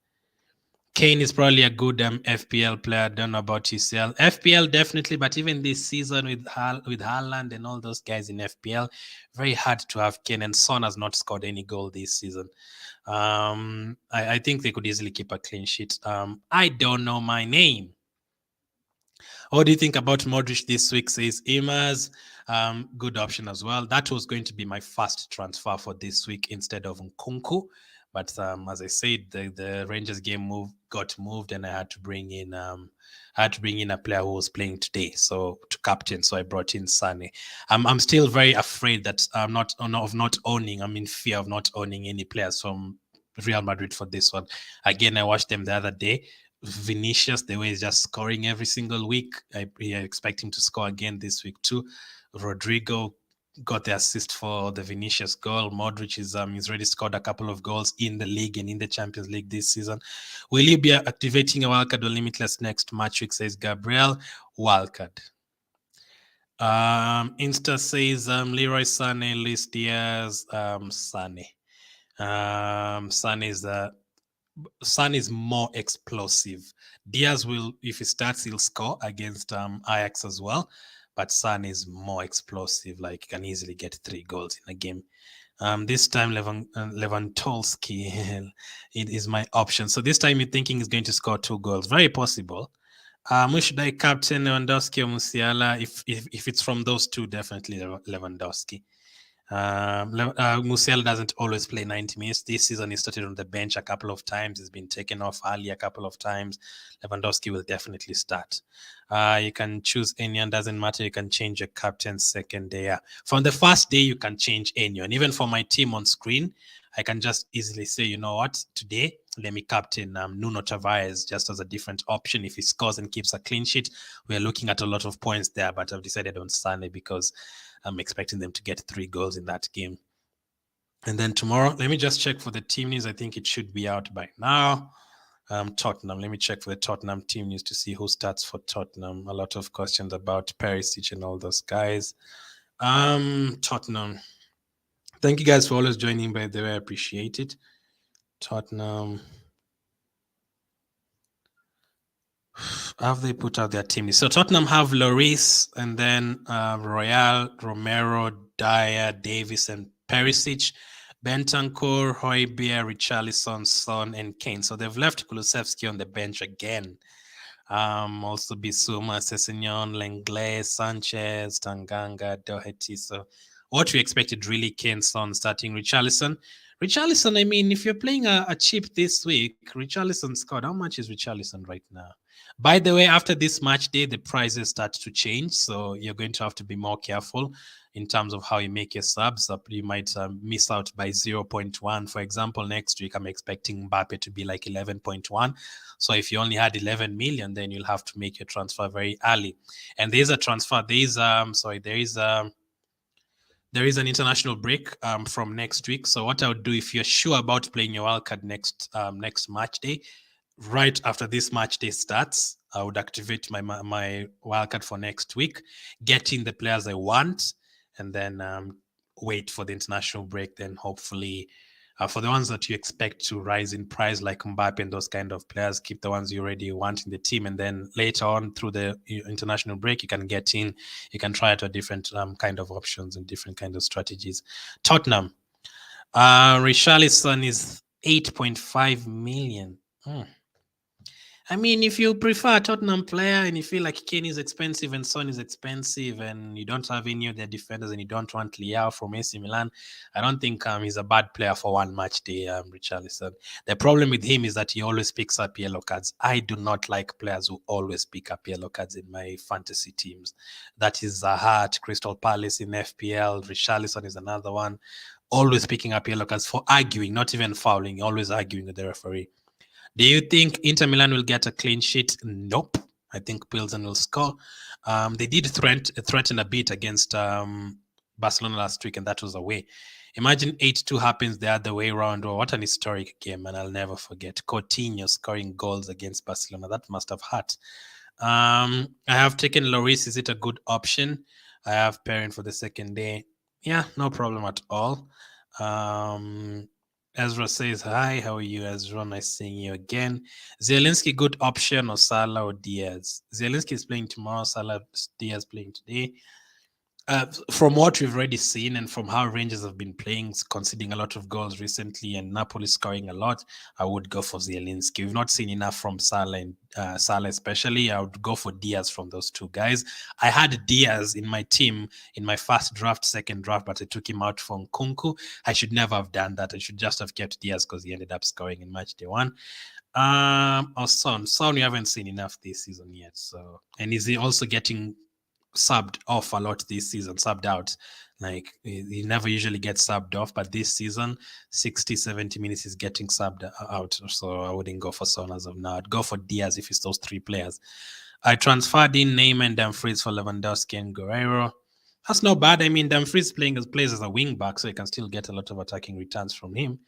Kane is probably a good FPL player. Don't know about UCL. FPL definitely, but even this season with Haaland and all those guys in FPL, very hard to have Kane. And Son has not scored any goal this season. I think they could easily keep a clean sheet. I don't know my name. What do you think about Modric this week? Says Imaz. Good option as well. That was going to be my first transfer for this week instead of Nkunku. But as I said, the Rangers game got moved, and I had to bring in a player who was playing today, so to captain. So I brought in Sane. I'm still very afraid that I'm in fear of not owning any players from Real Madrid for this one. Again, I watched them the other day. Vinicius, the way he's just scoring every single week. I expect him to score again this week too. Rodrigo got the assist for the Vinicius goal. Modric is already scored a couple of goals in the league and in the Champions League this season. Will you be activating a wildcard or limitless next match week? Says Gabriel. Wildcard. Insta says Leroy Sané, Luis Diaz, Sané. Sané is more explosive. Diaz will, if he starts, he'll score against Ajax as well. But Sané is more explosive. Like, can easily get 3 goals in a game. This time, Lewandowski it is my option. So this time, you're thinking he's going to score 2 goals. Very possible. Who should I captain, Lewandowski or Musiala? If it's from those two, definitely Lewandowski. Musiala doesn't always play 90 minutes. This season, he started on the bench a couple of times. He's been taken off early a couple of times. Lewandowski will definitely start. You can choose anyone, doesn't matter. You can change your captain second day. From the first day, you can change anyone. Even for my team on screen, I can just easily say, you know what, today, let me captain Nuno Tavares just as a different option. If he scores and keeps a clean sheet, we're looking at a lot of points there, but I've decided on Sunday because I'm expecting them to get 3 goals in that game. And then tomorrow, let me just check for the team news. I think it should be out by now. Tottenham. Let me check for the Tottenham team news to see who starts for Tottenham. A lot of questions about Perisic and all those guys. Tottenham. Thank you guys for always joining, by the way. I appreciate it. Tottenham. Have they put out their team? So Tottenham have Lloris and then Royal, Romero, Dyer, Davis, and Perisic, Bentancur, Højbjerg, Richarlison, Son, and Kane. So they've left Kulusevski on the bench again. Also Bissouma, Sessegnon, Lenglet, Sanchez, Tanganga, Doherty. So what we expected really, Kane, Son starting, Richarlison. Richarlison, I mean, if you're playing a cheap this week, Richarlison scored. How much is Richarlison right now? By the way, after this match day, the prices start to change. So you're going to have to be more careful in terms of how you make your subs. You might miss out by 0.1. For example, next week, I'm expecting Mbappe to be like 11.1. So if you only had 11 million, then you'll have to make your transfer very early. And there's a transfer. There is an international break from next week. So what I would do, if you're sure about playing your wildcard next match day, right after this match day starts, I would activate my wildcard for next week, get in the players I want, and then wait for the international break. Then hopefully, for the ones that you expect to rise in price, like Mbappe and those kind of players, keep the ones you already want in the team, and then later on through the international break, you can get in. You can try out a different kind of options and different kind of strategies. Tottenham, Richarlison is 8.5 million. I mean, if you prefer a Tottenham player and you feel like Kane is expensive and Son is expensive and you don't have any of their defenders and you don't want Leao from AC Milan, I don't think he's a bad player for one match day, Richarlison. The problem with him is that he always picks up yellow cards. I do not like players who always pick up yellow cards in my fantasy teams. That is Zaha at Crystal Palace in FPL. Richarlison is another one. Always picking up yellow cards for arguing, not even fouling, always arguing with the referee. Do you think Inter Milan will get a clean sheet? Nope. I think Pilsen will score. They did threaten a bit against Barcelona last week, and that was away. Imagine 8-2 happens the other way around. Oh, what an historic game, and I'll never forget. Coutinho scoring goals against Barcelona. That must have hurt. I have taken Lloris. Is it a good option? I have Perrin for the second day. Yeah, no problem at all. Ezra says, hi, how are you, Ezra? Nice seeing you again. Zielinski, good option, or Salah or Diaz? Zielinski is playing tomorrow, Salah, Diaz playing today. From what we've already seen and from how Rangers have been playing, conceding a lot of goals recently and Napoli scoring a lot, I would go for Zielinski. We've not seen enough from Salah and Salah especially. I would go for Diaz from those two guys. I had Diaz in my team in my first draft, second draft, but I took him out from Kunku. I should never have done that. I should just have kept Diaz because he ended up scoring in match day one. Or Son, we haven't seen enough this season yet. So, and is he also getting subbed off a lot this season, subbed out? Like he never usually gets subbed off, but this season 60-70 minutes is getting subbed out. So I wouldn't go for Son as of now. I'd go for Diaz if it's those three players. I transferred in Neymar and Dumfries for Lewandowski and Guerrero. That's not bad. I mean, Dumfries plays as a wing back, so you can still get a lot of attacking returns from him.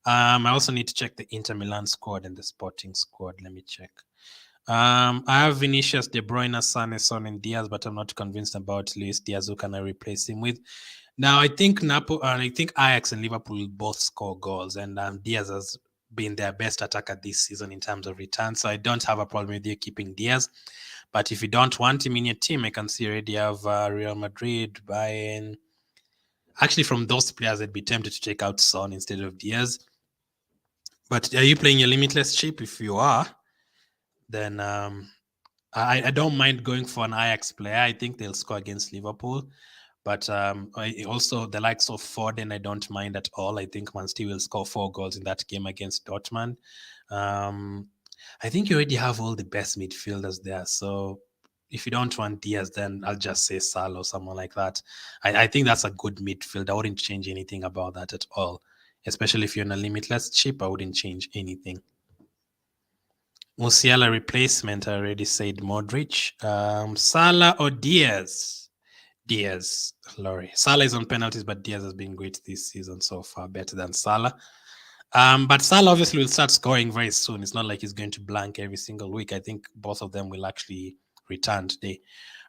I also need to check the Inter Milan squad and the Sporting squad. Let me check. I have Vinicius, De Bruyne, Son, and Diaz, but I'm not convinced about Luis Diaz. Who can I replace him with? Now, I think Ajax and Liverpool will both score goals, and Diaz has been their best attacker this season in terms of return. So I don't have a problem with you keeping Diaz. But if you don't want him in your team, I can see already have Real Madrid, Bayern. Actually, from those players, I'd be tempted to take out Son instead of Diaz. But are you playing your limitless chip? If you are, then I don't mind going for an Ajax player. I think they'll score against Liverpool. But also the likes of Foden, I don't mind at all. I think Man City will score 4 goals in that game against Dortmund. I think you already have all the best midfielders there. So if you don't want Diaz, then I'll just say Salah or someone like that. I think that's a good midfield. I wouldn't change anything about that at all. Especially if you're in a limitless chip, I wouldn't change anything. Musiala replacement, I already said Modric. Salah or Diaz? Diaz, Laurie. Salah is on penalties, but Diaz has been great this season so far, better than Salah. But Salah obviously will start scoring very soon. It's not like he's going to blank every single week. I think both of them will actually return today.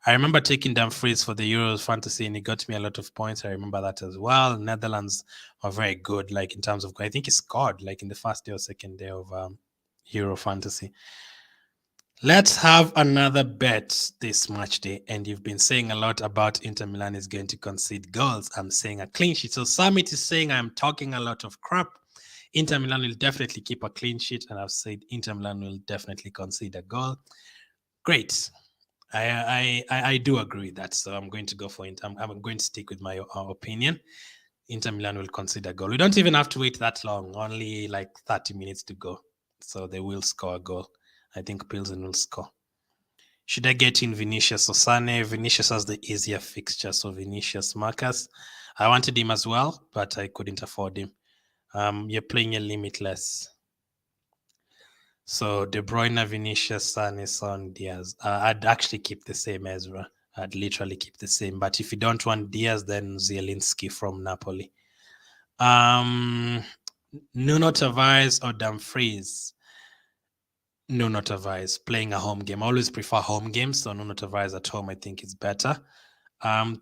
I remember taking Dumfries for the Euros fantasy, and he got me a lot of points. I remember that as well. Netherlands are very good, like in terms of, I think he scored like in the first day or second day of Euro fantasy. Let's have another bet this match day. And you've been saying a lot about Inter Milan is going to concede goals. I'm saying a clean sheet. So Summit is saying I'm talking a lot of crap. Inter Milan will definitely keep a clean sheet. And I've said Inter Milan will definitely concede a goal. Great. I do agree with that. So I'm going to go for Inter. I'm going to stick with my opinion. Inter Milan will consider goal. We don't even have to wait that long, only like 30 minutes to go. So they will score a goal. I think Pilsen will score. Should I get in Vinicius or Sane? Vinicius has the easier fixture, so Vinicius Marcus. I wanted him as well, but I couldn't afford him. You're playing a limitless. So De Bruyne, Vinicius, Sane, Son, Diaz. I'd actually keep the same, Ezra. I'd literally keep the same. But if you don't want Diaz, then Zielinski from Napoli. Nuno Tavares or Dumfries? Nuno Tavares playing a home game. I always prefer home games, so Nuno Tavares at home I think is better.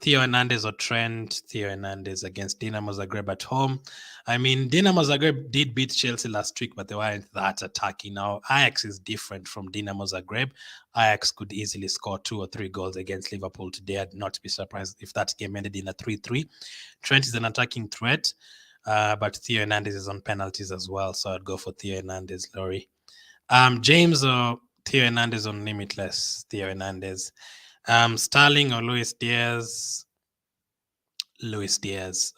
Theo Hernandez or Trent? Theo Hernandez against Dinamo Zagreb at home. I mean, Dinamo Zagreb did beat Chelsea last week, but they weren't that attacking. Now, Ajax is different from Dinamo Zagreb. Ajax could easily score 2 or 3 goals against Liverpool today. I'd not be surprised if that game ended in a 3-3. Trent is an attacking threat, but Theo Hernandez is on penalties as well, so I'd go for Theo Hernandez, Laurie. James or Theo Hernandez on limitless? Theo Hernandez. Sterling or Luis Diaz? Luis Diaz.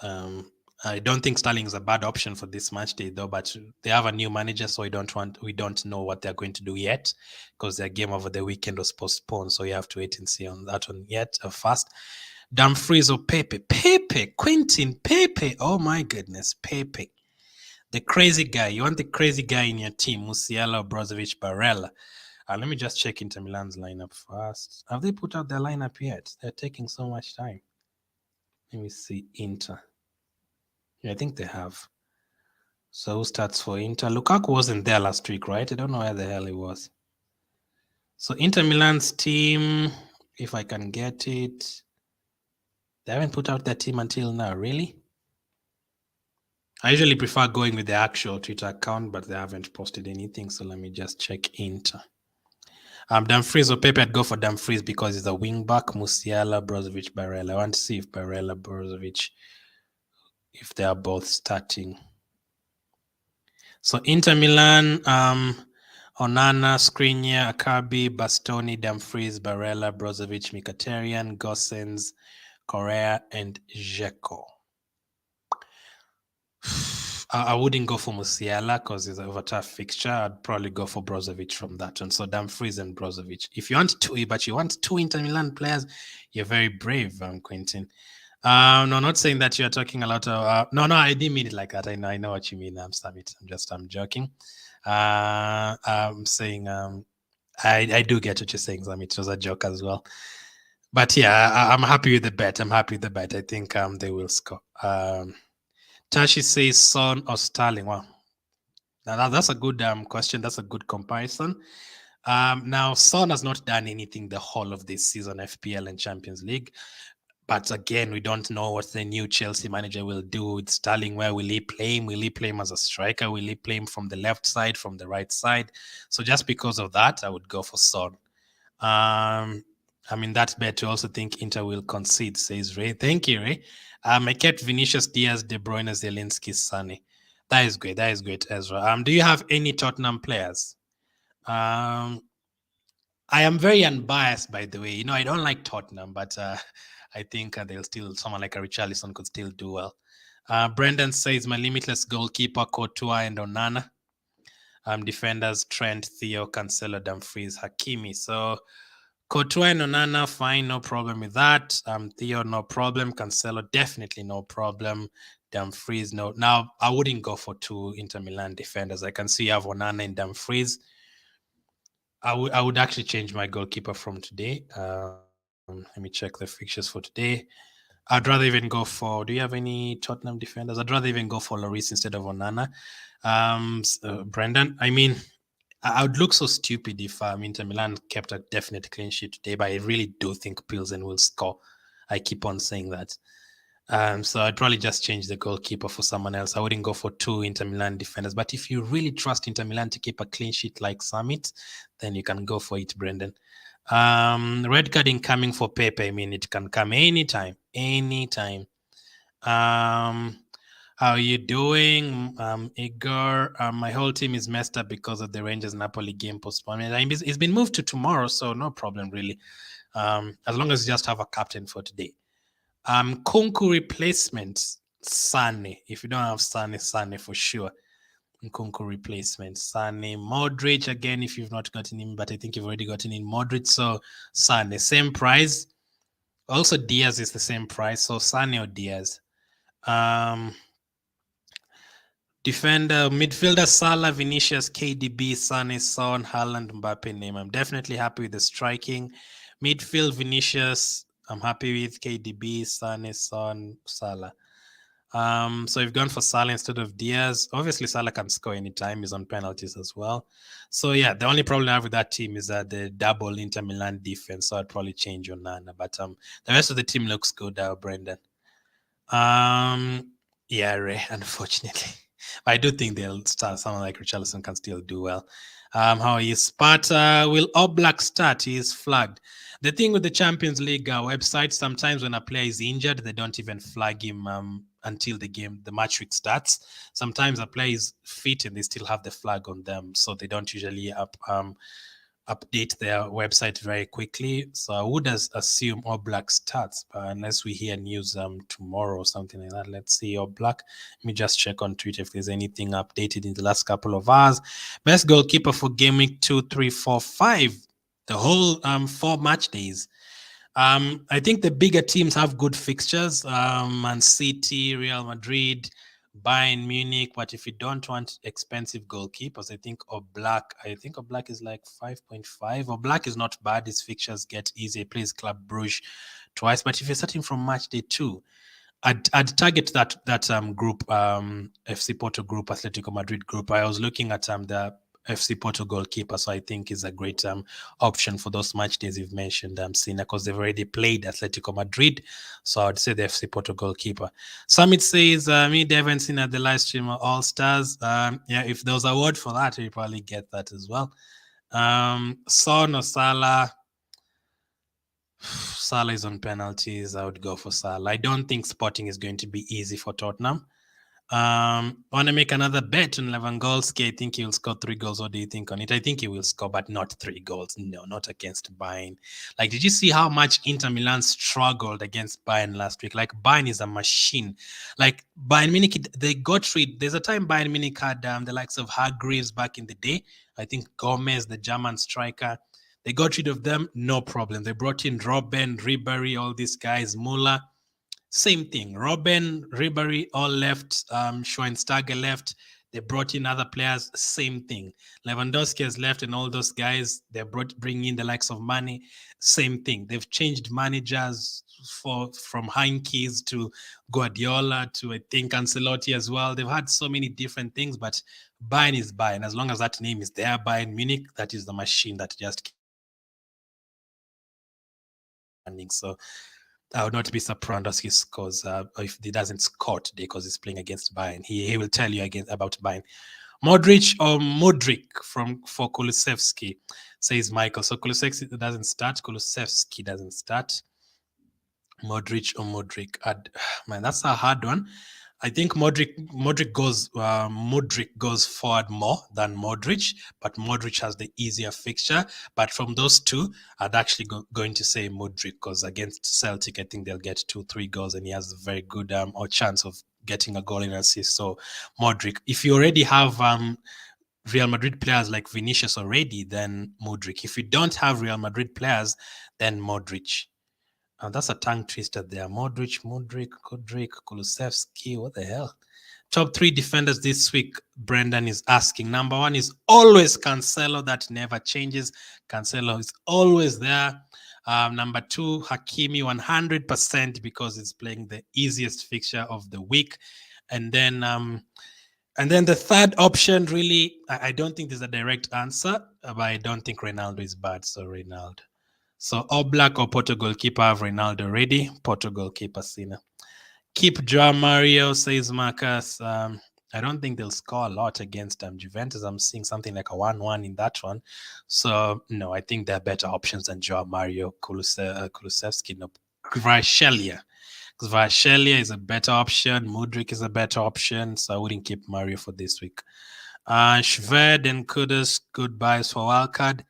I don't think Sterling is a bad option for this match day, though. But they have a new manager, so we don't know what they're going to do yet, because their game over the weekend was postponed. So you have to wait and see on that one yet. First, Dumfries or Pepe? Quentin Pepe. Oh my goodness, Pepe. The crazy guy. You want the crazy guy in your team, Musiala, Brozovic, Barella. Let me just check Inter Milan's lineup first. Have they put out their lineup yet? They're taking so much time. Let me see Inter. Yeah, I think they have. So who starts for Inter? Lukaku wasn't there last week, right? I don't know where the hell he was. So Inter Milan's team, if I can get it, they haven't put out their team until now, really? I usually prefer going with the actual Twitter account, but they haven't posted anything. So let me just check Inter. Dumfries or Pepe, I'd go for Dumfries because he's a wing back. Musiala, Brozovic, Barella. I want to see if Barella, Brozovic, if they are both starting. So Inter Milan, Onana, Skriniar, Acerbi, Bastoni, Dumfries, Barella, Brozovic, Mkhitaryan, Gosens, Correa, and Dzeko. I wouldn't go for Musiala because it's a tough fixture. I'd probably go for Brozovic from that one. So Dumfries and Brozovic. If you want two Inter Milan players, you're very brave, Quentin. No, not saying that you're talking a lot of. No, I didn't mean it like that. I know what you mean. I'm joking. I'm saying I do get what you're saying, Sam. It was a joke as well. But yeah, I'm happy with the bet. I think they will score. Tashi says Son or Sterling. Wow. Now that's a good question. That's a good comparison. Now Son has not done anything the whole of this season, FPL and Champions League. But again, we don't know what the new Chelsea manager will do with Sterling. Where will he play him? Will he play him as a striker? Will he play him from the left side, from the right side? So just because of that, I would go for Son. I mean, that's bet to also think Inter will concede, says Ray. Thank you, Ray. I kept Vinicius, Diaz, De Bruyne, Zielinski, Sane. That is great, Ezra. Do you have any Tottenham players? I am very unbiased, by the way. I don't like Tottenham, but I think someone like a Richarlison could still do well. Brendan says my limitless goalkeeper, Courtois and Onana. Defenders, Trent, Theo, Cancelo, Dumfries, Hakimi. So Courtois and Onana, fine, no problem with that. Theo, no problem. Cancelo, definitely no problem. Dumfries, no. Now, I wouldn't go for two Inter Milan defenders. I can see you have Onana and Dumfries. I would actually change my goalkeeper from today. Let me check the fixtures for today. I'd rather even go for. Do you have any Tottenham defenders? I'd rather even go for Lloris instead of Onana. Brendan, I mean, I would look so stupid if Inter Milan kept a definite clean sheet today, but I really do think Pilsen will score. I keep on saying that. So I'd probably just change the goalkeeper for someone else. I wouldn't go for two Inter Milan defenders. But if you really trust Inter Milan to keep a clean sheet like Summit, then you can go for it, Brendan. Red card incoming for Pepe. I mean, it can come anytime. How are you doing, Igor? My whole team is messed up because of the Rangers Napoli game postponement. I mean, it's been moved to tomorrow, so no problem really. As long as you just have a captain for today. Kunku replacement. Sane. If you don't have Sane for sure. Nkunku replacement. Sane. Modric again, if you've not gotten him, but I think you've already gotten in Modric. So Sane, same price. Also, Diaz is the same price. So Sane or Diaz. Defender, midfielder, Salah, Vinicius, KDB, Sane, Son, Haaland, Mbappe, name. I'm definitely happy with the striking. Midfield, Vinicius. I'm happy with KDB, Sane, Son, Salah. So we've gone for Salah instead of Diaz. Obviously, Salah can score anytime. He's on penalties as well. So yeah, the only problem I have with that team is that the double Inter Milan defense. So I'd probably change Onana. But the rest of the team looks good, Brendan. Yeah, Ray, unfortunately. I do think they'll start. Someone like Richarlison can still do well. How is Sparta? Will Oblak start? He is flagged. The thing with the Champions League website, sometimes when a player is injured, they don't even flag him until the match week starts. Sometimes a player is fit and they still have the flag on them, so they don't usually update their website very quickly. So I would assume Oblak starts, but unless we hear news tomorrow or something like that. Let's see Oblak. Let me just check on Twitter if there's anything updated in the last couple of hours. Best goalkeeper for game week 2, 3, 4, 5. The whole 4 match days. I think the bigger teams have good fixtures. Man City, Real Madrid, Bayern Munich. But if you don't want expensive goalkeepers, I think Oblak is like 5.5. Oblak is not bad. His fixtures get easy. He plays Club Brugge twice. But if you're starting from match day 2, I'd target that group, FC Porto group, Atletico Madrid group. I was looking at the FC Porto goalkeeper, so I think is a great option for those match days you've mentioned, Sina, because they've already played Atletico Madrid. So I'd say the FC Porto goalkeeper. Summit says, me, they haven't seen at the live stream of All Stars. Yeah, if there was a word for that, you probably get that as well. Son or Salah? Salah is on penalties. I would go for Salah. I don't think Sporting is going to be easy for Tottenham. Want to make another bet on Lewandowski? I think he will score 3 goals. What do you think on it? I think he will score, but not 3 goals. No, not against Bayern. Like, did you see how much Inter Milan struggled against Bayern last week? Like, Bayern is a machine. Like, Bayern Munich, they got rid. There's a time Bayern Munich had the likes of Hargreaves back in the day. I think Gomez, the German striker. They got rid of them, no problem. They brought in Robben, Ribéry, all these guys, Müller. Same thing. Robben, Ribéry all left. Schweinsteiger left. They brought in other players. Same thing. Lewandowski has left, and all those guys they bring in the likes of Mane. Same thing. They've changed managers from Heinkes to Guardiola to I think Ancelotti as well. They've had so many different things, but Bayern is Bayern. As long as that name is there, Bayern Munich, that is the machine that just. So I would not be surprised as he scores if he doesn't score today because he's playing against Bayern. He will tell you again about Bayern. Modric or Modric for Kulusevski, says Michael. So Kulusevski doesn't start. Kulusevski doesn't start. Modric or Modric? Man, that's a hard one. I think Modric goes forward more than Modric, but Modric has the easier fixture. But from those two, I'd actually going to say Modric because against Celtic, I think they'll get 2-3 goals, and he has a very good or chance of getting a goal and assist. So Modric. If you already have Real Madrid players like Vinicius already, then Modric. If you don't have Real Madrid players, then Modric. That's a tongue twister there. Modric, Kulusevski. What the hell? Top 3 defenders this week, Brendan is asking. Number 1 is always Cancelo. That never changes. Cancelo is always there. Number 2, Hakimi, 100% because it's playing the easiest fixture of the week. And then the third option, really, I don't think there's a direct answer, but I don't think Ronaldo is bad. So Ronaldo. So Oblak or Porto goalkeeper have Ronaldo ready. Porto goalkeeper, Sina. Keep Joao Mario, says Marcus. I don't think they'll score a lot against Juventus. I'm seeing something like a 1-1 in that one. So, no, I think there are better options than Joao Mario, Kulusevski, no, Kvaratskhelia. Kvaratskhelia is a better option. Mudryk is a better option. So I wouldn't keep Mario for this week. Shved and Kudus, good buys for wildcard.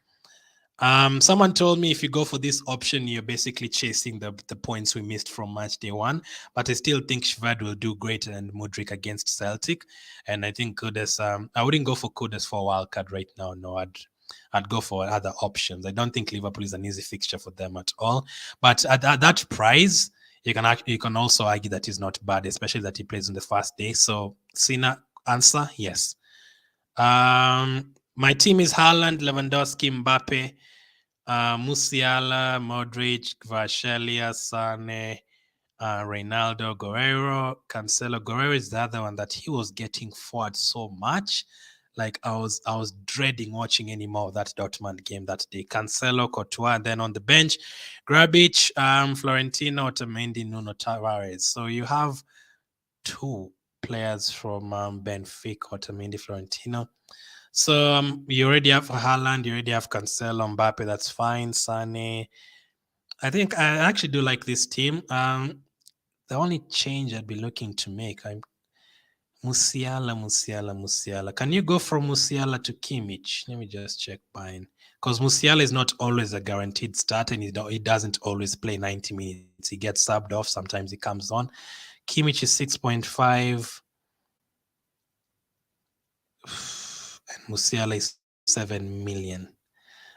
Someone told me if you go for this option, you're basically chasing the points we missed from match day 1. But I still think Shvad will do great and Mudryk against Celtic. And I think Kudus, I wouldn't go for Kudus for a wild card right now. No, I'd go for other options. I don't think Liverpool is an easy fixture for them at all. But at that price, you can also argue that he's not bad, especially that he plays on the first day. So, Sina, answer yes. My team is Haaland, Lewandowski, Mbappe, Musiala, Modric, Kvaratskhelia, Sane, Reinaldo, Guerrero, Cancelo. Guerrero is the other one that he was getting forward so much. Like I was dreading watching any more of that Dortmund game that day. Cancelo, Courtois, and then on the bench, Grabic, Florentino, Otamendi, Nuno Tavares. So you have 2 players from Benfica, Otamendi, Florentino. So you already have Haaland, you already have Cancelo, Mbappe, that's fine. Sane. I think I actually do like this team. The only change I'd be looking to make, Musiala. Can you go from Musiala to Kimmich? Let me just check mine. Because Musiala is not always a guaranteed start and he doesn't always play 90 minutes. He gets subbed off. Sometimes he comes on. Kimmich is 6.5. And Musiala is 7 million.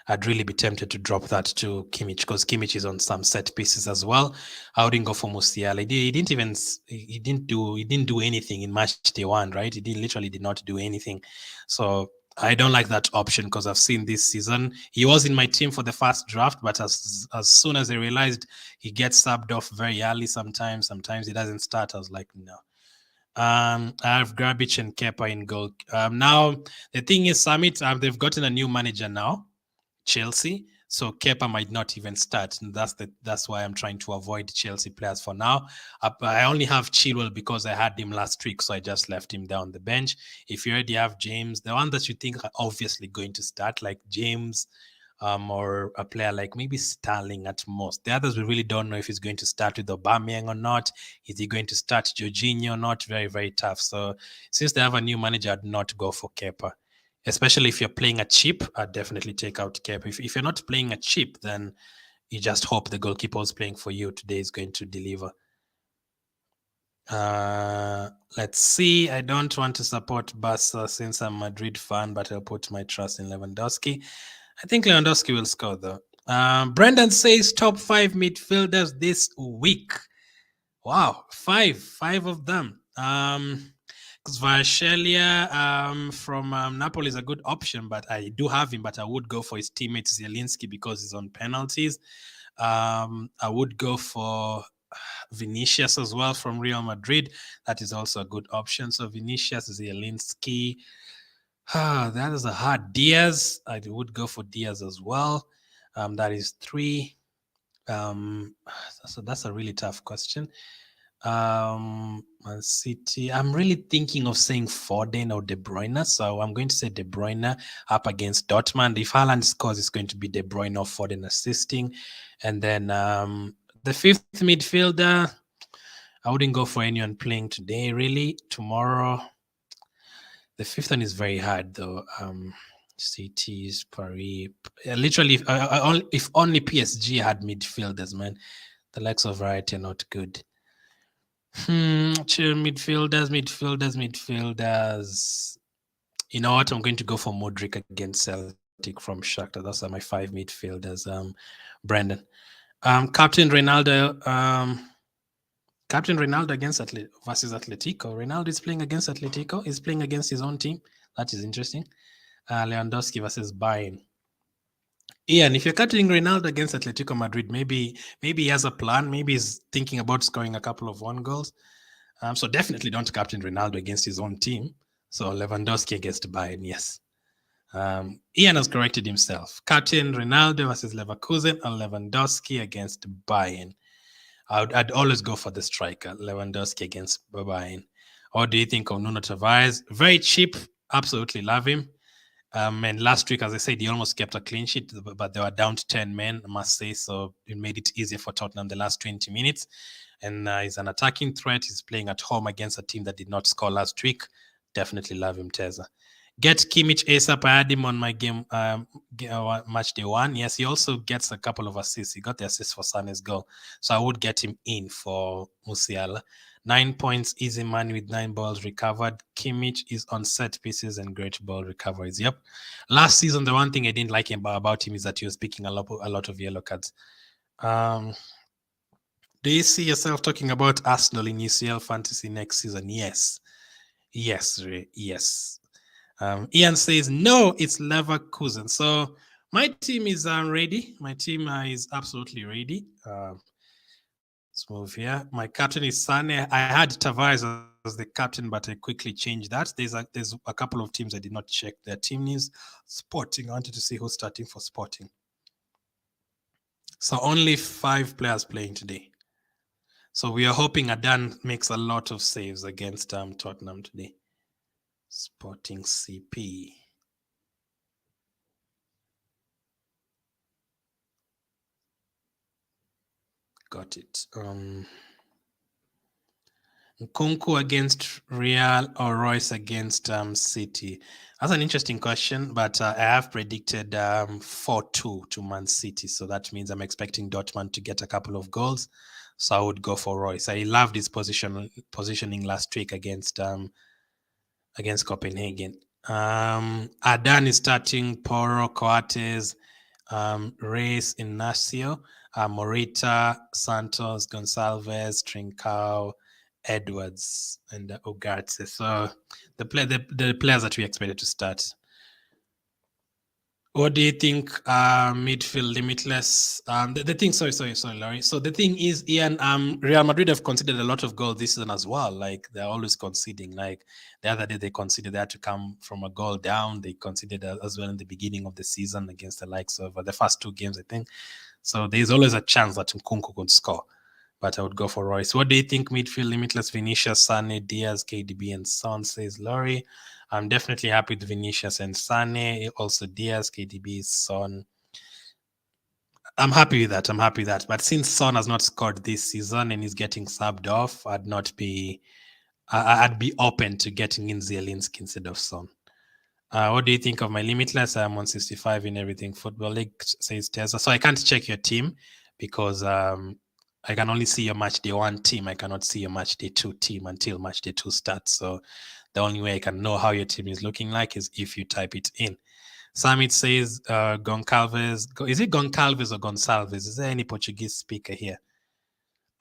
I'd really be tempted to drop that to Kimmich because Kimmich is on some set pieces as well. I wouldn't go for Musiala. He didn't do anything in match day 1, right? He literally did not do anything. So I don't like that option because I've seen this season. He was in my team for the first draft, but as soon as I realized he gets subbed off very early sometimes he doesn't start, I was like, no. I have Grabic and Kepa in goal. Now, the thing is, Summit, they've gotten a new manager now, Chelsea. So Kepa might not even start. And that's why I'm trying to avoid Chelsea players for now. I only have Chilwell because I had him last week, so I just left him there on the bench. If you already have James, the one that you think are obviously going to start, like James, or a player like maybe Sterling at most. The others we really don't know if he's going to start with Aubameyang or not. Is he going to start Jorginho or not? Very, very tough. So since they have a new manager, I'd not go for Kepa. Especially if you're playing a chip, I'd definitely take out Kepa. If you're not playing a chip, then you just hope the goalkeeper who's playing for you today is going to deliver. Let's see. I don't want to support Barca since I'm a Madrid fan, but I'll put my trust in Lewandowski. I think Lewandowski will score, though. Brendan says top 5 midfielders this week. Wow, five of them. Kvaratskhelia from Napoli is a good option, but I do have him, but I would go for his teammate Zielinski because he's on penalties. I would go for Vinicius as well from Real Madrid. That is also a good option. So Vinicius, Zielinski. That is a hard. Diaz, I would go for Diaz as well. That is 3. So that's a really tough question. Man City. I'm really thinking of saying Foden or De Bruyne. So I'm going to say De Bruyne up against Dortmund. If Haaland scores, it's going to be De Bruyne or Foden assisting. And then the 5th midfielder, I wouldn't go for anyone playing today, really. Tomorrow. The 5th one is very hard, though. Cities, Paris. Literally, if only PSG had midfielders, man. The likes of Variety are not good. Midfielders. You know what? I'm going to go for Modric against Celtic from Shakhtar. Those are my 5 midfielders. Brandon. Captain Ronaldo. Captain Ronaldo versus Atletico. Ronaldo is playing against Atletico. He's playing against his own team. That is interesting. Lewandowski versus Bayern. Ian, if you're captaining Ronaldo against Atletico Madrid, maybe he has a plan. Maybe he's thinking about scoring a couple of 1 goals. So definitely don't captain Ronaldo against his own team. So Lewandowski against Bayern, yes. Ian has corrected himself. Captain Ronaldo versus Leverkusen and Lewandowski against Bayern. I'd always go for the striker, Lewandowski against Bayern. What do you think of Nuno Tavares? Very cheap. Absolutely love him. And last week, as I said, he almost kept a clean sheet, but they were down to 10 men, I must say. So it made it easier for Tottenham the last 20 minutes. And he's an attacking threat. He's playing at home against a team that did not score last week. Definitely love him, Teza. Get Kimmich ASAP. I had him on my match day 1. Yes, he also gets a couple of assists. He got the assist for Sane's goal. So I would get him in for Musiala. 9 points, easy money with 9 balls recovered. Kimmich is on set pieces and great ball recoveries. Yep. Last season, the one thing I didn't like about him is that he was picking a lot of yellow cards. Do you see yourself talking about Arsenal in UCL fantasy next season? Yes. Yes, Ray. Yes. Ian says, no, it's Leverkusen. So my team is ready. My team is absolutely ready. Let's move here. My captain is Sane. I had Tavares as the captain, but I quickly changed that. There's a couple of teams I did not check their team needs. Sporting, I wanted to see who's starting for Sporting. So only 5 players playing today. So we are hoping Adan makes a lot of saves against Tottenham today. Sporting CP. Got it. Nkunku against Real or Royce against City? That's an interesting question, but I have predicted 4-2 to Man City. So that means I'm expecting Dortmund to get a couple of goals. So I would go for Royce. I loved his positioning last week against Copenhagen. Adan is starting Porro, Coates, Reis, Inacio, Morita, Santos, Gonçalves, Trincao, Edwards, and Ugarte. So the players that we expected to start. What do you think? Midfield limitless. The thing. Sorry, Laurie. So the thing is, Ian. Real Madrid have conceded a lot of goals this season as well. Like they're always conceding. Like the other day, they conceded they had to come from a goal down. They conceded as well in the beginning of the season against the likes of the first 2 games, I think. So there's always a chance that Nkunku could score. But I would go for Royce. What do you think? Midfield limitless: Vinicius, Sane, Diaz, KDB, and Son, says Laurie. I'm definitely happy with Vinicius and Sane, also Diaz, KDB, Son. I'm happy with that. But since Son has not scored this season and he's getting subbed off, I'd be open to getting in Zielinski instead of Son. What do you think of my limitless? I'm on 65 in everything Football League, says Tessa. So I can't check your team because I can only see your match day 1 team. I cannot see your match day 2 team until match day 2 starts. So the only way I can know how your team is looking like is if you type it in. Samit says Goncalves. Is it Goncalves or Gonçalves? Is there any Portuguese speaker here?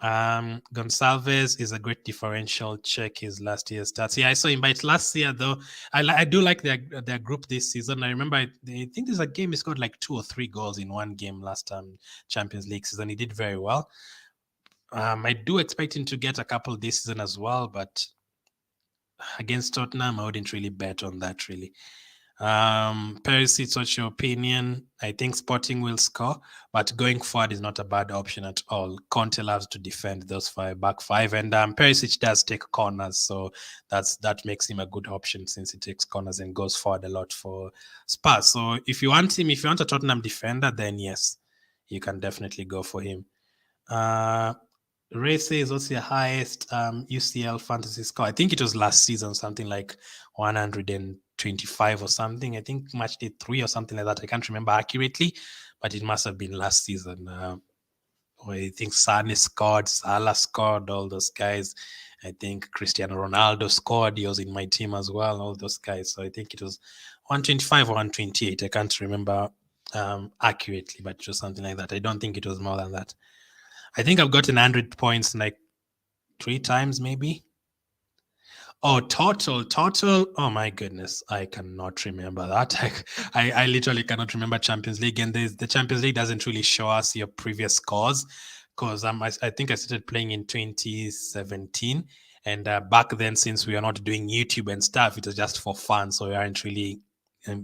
Gonçalves is a great differential. Check his last year's stats. Yeah, I saw him, but last year though, I do like their group this season. I remember I think there's a game he scored like 2 or 3 goals in one game last Champions League season. He did very well. I do expect him to get a couple this season as well, but against Tottenham, I wouldn't really bet on that really. Perisic, what's your opinion? I think Sporting will score, but going forward is not a bad option at all. Conte loves to defend those back five, and Perisic does take corners, so that makes him a good option since he takes corners and goes forward a lot for Spurs. So if you want a Tottenham defender, then yes, you can definitely go for him. Ray says, what's your highest UCL fantasy score? I think it was last season, something like 125 or something. I think match day 3 or something like that. I can't remember accurately, but it must have been last season. I think Sane scored, Salah scored, all those guys. I think Cristiano Ronaldo scored. He was in my team as well, all those guys. So I think it was 125 or 128. I can't remember accurately, but it was something like that. I don't think it was more than that. I think I've gotten 100 points like 3 times, maybe. Oh, total. Oh my goodness, I cannot remember that. I literally cannot remember Champions League, and the Champions League doesn't really show us your previous scores because I think I started playing in 2017, and back then, since we are not doing YouTube and stuff, it was just for fun, so we aren't really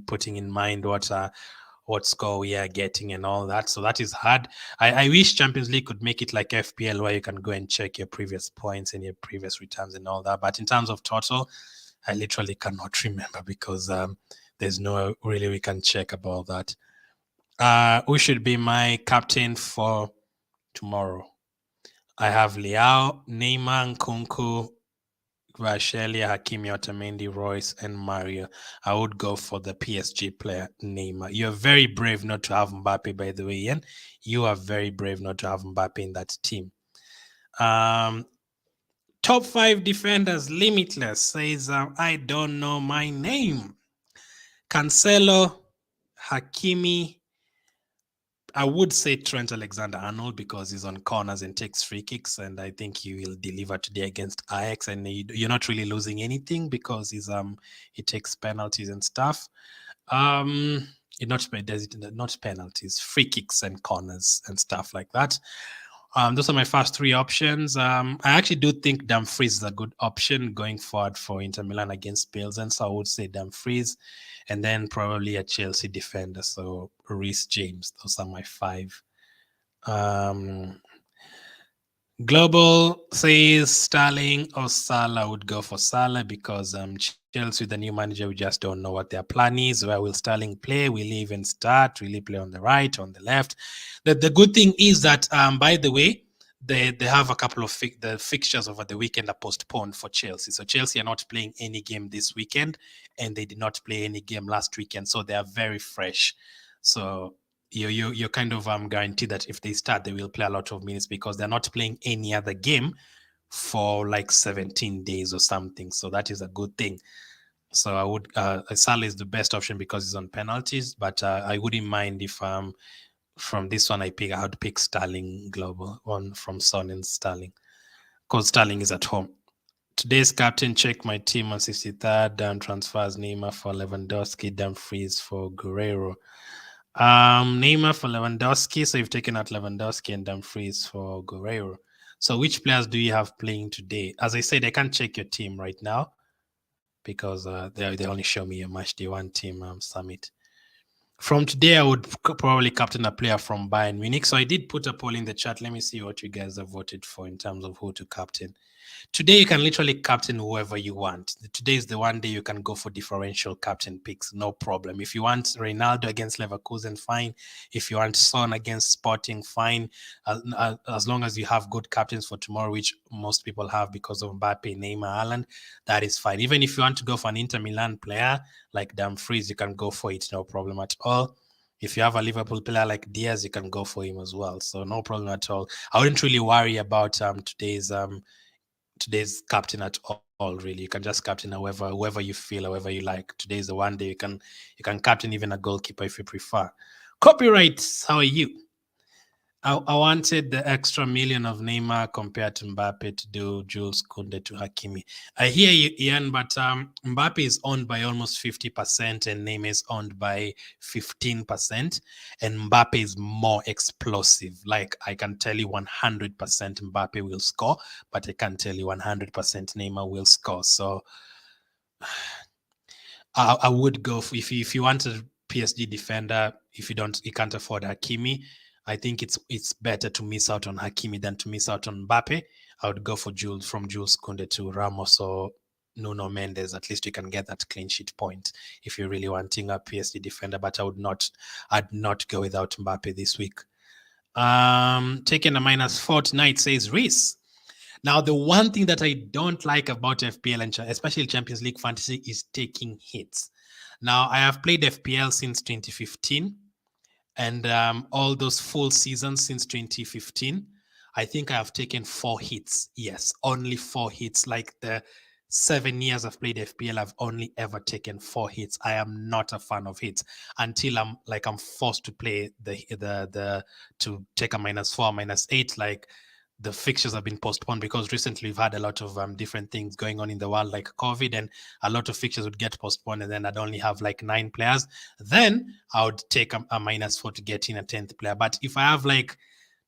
putting in mind what score we are getting and all that. So that is hard. I wish Champions League could make it like FPL where you can go and check your previous points and your previous returns and all that. But in terms of total, I literally cannot remember because there's no really we can check about that. Who should be my captain for tomorrow? I have Leao, Neymar, Nkunku, Kvaratskhelia, Hakimi, Otamendi, Royce, and Mario. I would go for the PSG player Neymar. You're very brave not to have Mbappe, by the way, Ian. You are very brave not to have Mbappe in that team. Top 5 defenders, Limitless says, I don't know my name. Cancelo, Hakimi. I would say Trent Alexander-Arnold because he's on corners and takes free kicks, and I think he will deliver today against Ajax. And you're not really losing anything because he takes penalties and stuff. Not penalties, free kicks and corners and stuff like that. Those are my first 3 options. I actually do think Dumfries is a good option going forward for Inter Milan against Pilsen. So I would say Dumfries, and then probably a Chelsea defender. So Reece James. Those are my 5. Global says Sterling or Salah. Would go for Salah because Chelsea with the new manager, we just don't know what their plan is. Where will Sterling play? Will he even start? Will he play on the right, on the left? The good thing is that, by the way, they have a couple of the fixtures over the weekend are postponed for Chelsea. So Chelsea are not playing any game this weekend, and they did not play any game last weekend. So they are very fresh. So you're kind of guaranteed that if they start, they will play a lot of minutes because they're not playing any other game for like 17 days or something. So that is a good thing. So I would Salah is the best option because he's on penalties, but I wouldn't mind if from this one I would pick Sterling Global one from Son and Sterling because Sterling is at home. Today's captain, check my team on 63rd. Down transfers Neymar for Lewandowski, Dumfries for Guerrero. Neymar for Lewandowski. So you've taken out Lewandowski and Dumfries for Guerrero. So which players do you have playing today? As I said, I can't check your team right now because they only show me your MATCHDAY 1 team summit. From today, I would probably captain a player from Bayern Munich. So I did put a poll in the chat. Let me see what you guys have voted for in terms of who to captain. Today, you can literally captain whoever you want. Today is the one day you can go for differential captain picks, no problem. If you want Ronaldo against Leverkusen, fine. If you want Son against Sporting, fine. As long as you have good captains for tomorrow, which most people have because of Mbappe, Neymar, Haaland, that is fine. Even if you want to go for an Inter Milan player like Dumfries, you can go for it, no problem at all. If you have a Liverpool player like Diaz, you can go for him as well. So no problem at all. I wouldn't really worry about today's captain at all. Really, you can just captain whoever you feel, however you like. Today is the one day you can captain even a goalkeeper if you prefer. Copyrights, how are you? I wanted the extra million of Neymar compared to Mbappe to do Jules Koundé to Hakimi. I hear you, Ian, but Mbappe is owned by almost 50% and Neymar is owned by 15%. And Mbappe is more explosive. Like, I can tell you 100% Mbappe will score, but I can't tell you 100% Neymar will score. So I would go for, if you want a PSG defender, if you can't afford Hakimi, I think it's better to miss out on Hakimi than to miss out on Mbappe. I would go for Jules Koundé to Ramos or Nuno Mendes. At least you can get that clean sheet point if you're really wanting a PSG defender. But I'd not go without Mbappe this week. Taking a -4 tonight, says Reese. Now, the one thing that I don't like about FPL and especially Champions League Fantasy is taking hits. Now, I have played FPL since 2015. And all those full seasons since 2015, I think I have taken 4 hits. Yes, only 4 hits. Like the 7 years I've played FPL, I've only ever taken 4 hits. I am not a fan of hits until I'm forced to play to take a -4, -8. Like the fixtures have been postponed because recently we've had a lot of different things going on in the world, like COVID, and a lot of fixtures would get postponed, and then I'd only have like 9 players. Then I would take a -4 to get in a 10th player. But if I have like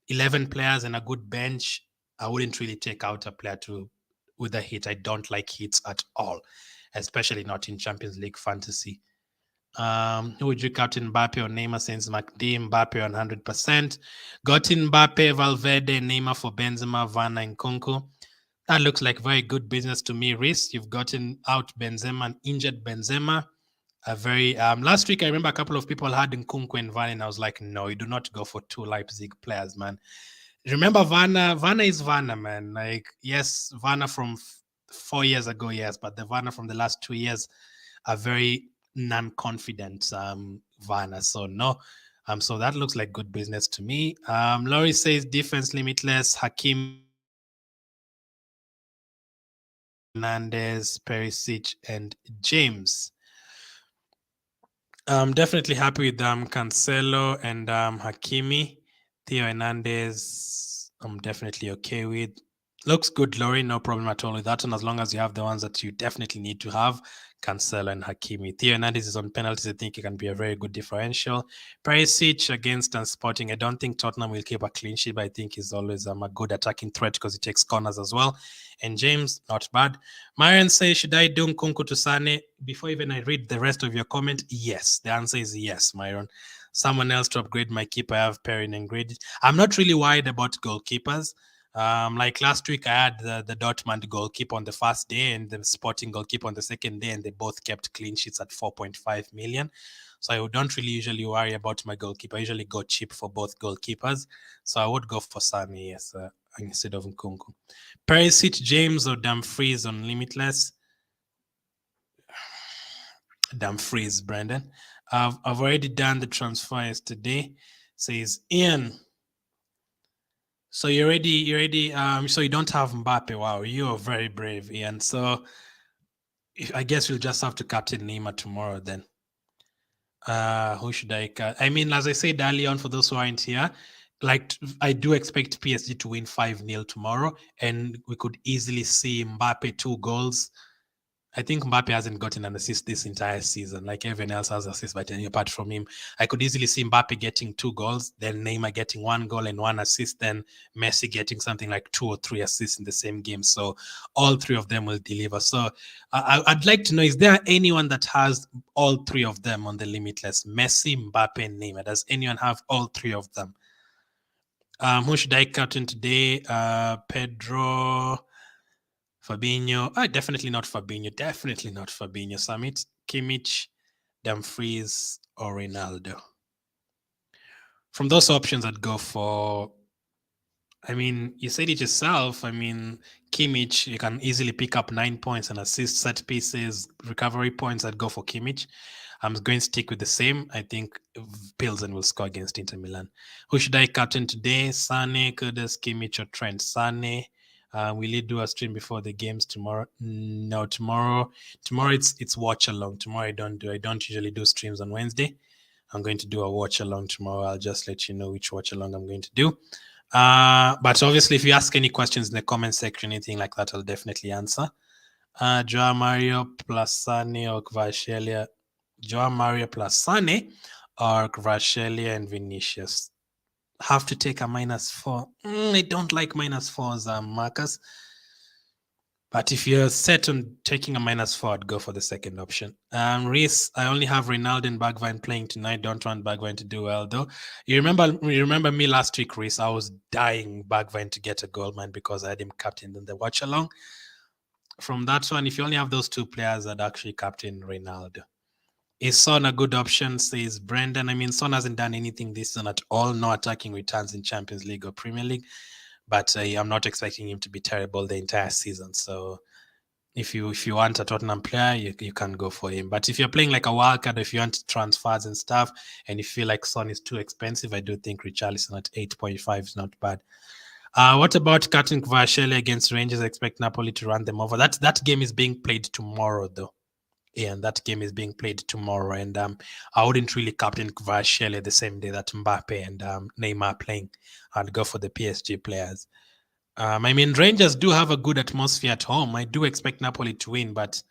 11 players and a good bench, I wouldn't really take out a player with a hit. I don't like hits at all, especially not in Champions League Fantasy. Who would you captain, Mbappe or Neymar? Since MATCHDAY, Mbappe on 100%. Got in Mbappe, Valverde, Neymar for Benzema, Varane, and Nkunku. That looks like very good business to me, Reese. You've gotten out Benzema and injured Benzema. A very last week I remember a couple of people had Nkunku and Varane, and I was like, no, you do not go for 2 Leipzig players, man. Remember Varane is Varane, man. Like, yes, Varane from 4 years ago, yes, but the Werner from the last 2 years are very non-confident Werner. So no. So that looks like good business to me. Laurie says defense limitless, Hakimi, Hernandez, Perisic, and James. I'm definitely happy with Cancelo and Hakimi. Theo Hernandez, I'm definitely okay with. Looks good, Laurie. No problem at all with that one, as long as you have the ones that you definitely need to have. Cancelo and Hakimi. Theo Hernandez is on penalties. I think he can be a very good differential. Perisic against Sporting. I don't think Tottenham will keep a clean sheet, but I think he's always a good attacking threat because he takes corners as well. And James, not bad. Marian says, should I do Nkunku to Sane? Before even I read the rest of your comment, yes. The answer is yes, Myron. Someone else to upgrade my keeper. I have Perrin and Graded. I'm not really worried about goalkeepers. Like last week, I had the Dortmund goalkeeper on the first day and the Sporting goalkeeper on the second day, and they both kept clean sheets at 4.5 million. So I don't really usually worry about my goalkeeper. I usually go cheap for both goalkeepers. So I would go for Sane, yes, instead of Nkunku. Perisic, James, or Dumfries on Limitless? Dumfries, Brandon. I've already done the transfer yesterday. Says Ian. So you already so you don't have Mbappe. Wow, you are very brave, Ian. So I guess we'll just have to captain Neymar tomorrow then. Who should I cut? I mean, as I said earlier on, for those who aren't here, like I do expect PSG to win 5-0 tomorrow, and we could easily see Mbappe 2 goals. I think Mbappe hasn't gotten an assist this entire season. Like everyone else has assists, but apart from him, I could easily see Mbappe getting 2 goals, then Neymar getting 1 goal and 1 assist, then Messi getting something like 2 or 3 assists in the same game. So all 3 of them will deliver. So I'd like to know, is there anyone that has all 3 of them on the Limitless? Messi, Mbappe, and Neymar. Does anyone have all 3 of them? Who should I captain today? Pedro, Fabinho. Definitely not Fabinho. Definitely not Fabinho. Summit, Kimmich, Dumfries, or Ronaldo. From those options, I'd go for. I mean, you said it yourself. I mean, Kimmich, you can easily pick up 9 points and assist, set pieces, recovery points. I'd go for Kimmich. I'm going to stick with the same. I think Pilsen will score against Inter Milan. Who should I captain today? Sane, Kudus, Kimmich, or Trent? Sane. Will you do a stream before the games tomorrow? No, tomorrow it's watch along. Tomorrow I don't usually do streams on Wednesday. I'm going to do a watch along tomorrow. I'll just let you know which watch along I'm going to do. But obviously, if you ask any questions in the comment section, anything like that, I'll definitely answer. Joao Mario plus Sane or Kvaratskhelia. Joao Mario plus Sane or Kvaratskhelia and Vinicius. Have to take a -4. I don't like -4s, Marcus. But if you're set on taking a -4, I'd go for the second option. Reese, I only have Ronaldo and Bergwijn playing tonight. Don't want Bergwijn to do well, though. You remember me last week, Reese? I was dying Bergwijn to get a goal, man, because I had him captained in the watch along. From that one, if you only have those 2 players, I'd actually captain Ronaldo. Is Son a good option, says Brendan? I mean, Son hasn't done anything this season at all. No attacking returns in Champions League or Premier League. But I'm not expecting him to be terrible the entire season. So if you want a Tottenham player, you can go for him. But if you're playing like a wildcard, if you want transfers and stuff, and you feel like Son is too expensive, I do think Richarlison at 8.5 is not bad. What about cutting Kvaratskhelia against Rangers? I expect Napoli to run them over. That game is being played tomorrow, though. Yeah, and that game is being played tomorrow. And I wouldn't really captain Kvaratskhelia the same day that Mbappe and Neymar are playing. I'd go for the PSG players. I mean, Rangers do have a good atmosphere at home. I do expect Napoli to win, but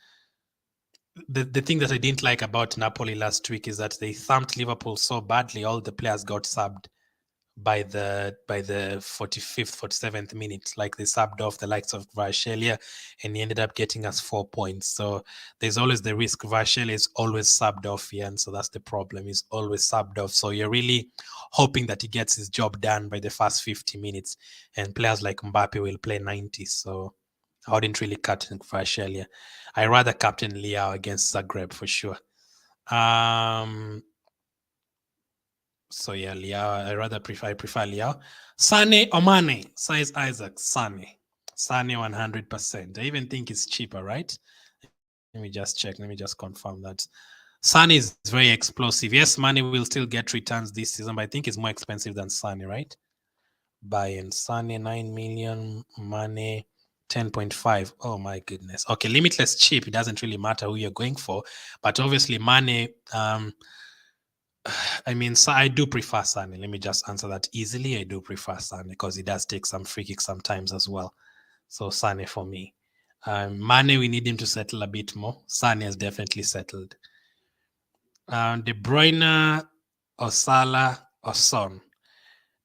the thing that I didn't like about Napoli last week is that they thumped Liverpool so badly. All the players got subbed by the 45th, 47th minute. Like they subbed off the likes of Kvaratskhelia, and he ended up getting us 4 points. So there's always the risk. Kvaratskhelia is always subbed off here, and so that's the problem. He's always subbed off. So you're really hoping that he gets his job done by the first 50 minutes, and players like Mbappe will play 90. So I wouldn't really captain Kvaratskhelia. I rather captain Leao against Zagreb for sure. So yeah, Leao. I prefer Leao. Sane or Mane? Size Isaac. Sane. Sane 100%. I even think it's cheaper, right? Let me just check. Let me just confirm that. Sane is very explosive. Yes, Mane will still get returns this season, but I think it's more expensive than Sane, right? Buy-in. Sane 9 million, Mane 10.5. Oh my goodness. Okay, limitless cheap. It doesn't really matter who you're going for, but obviously Mane. I mean, I do prefer Sane. Let me just answer that easily. I do prefer Sane because he does take some free kicks sometimes as well. So Sane for me. Mane, we need him to settle a bit more. Sane has definitely settled. De Bruyne or Salah or Son.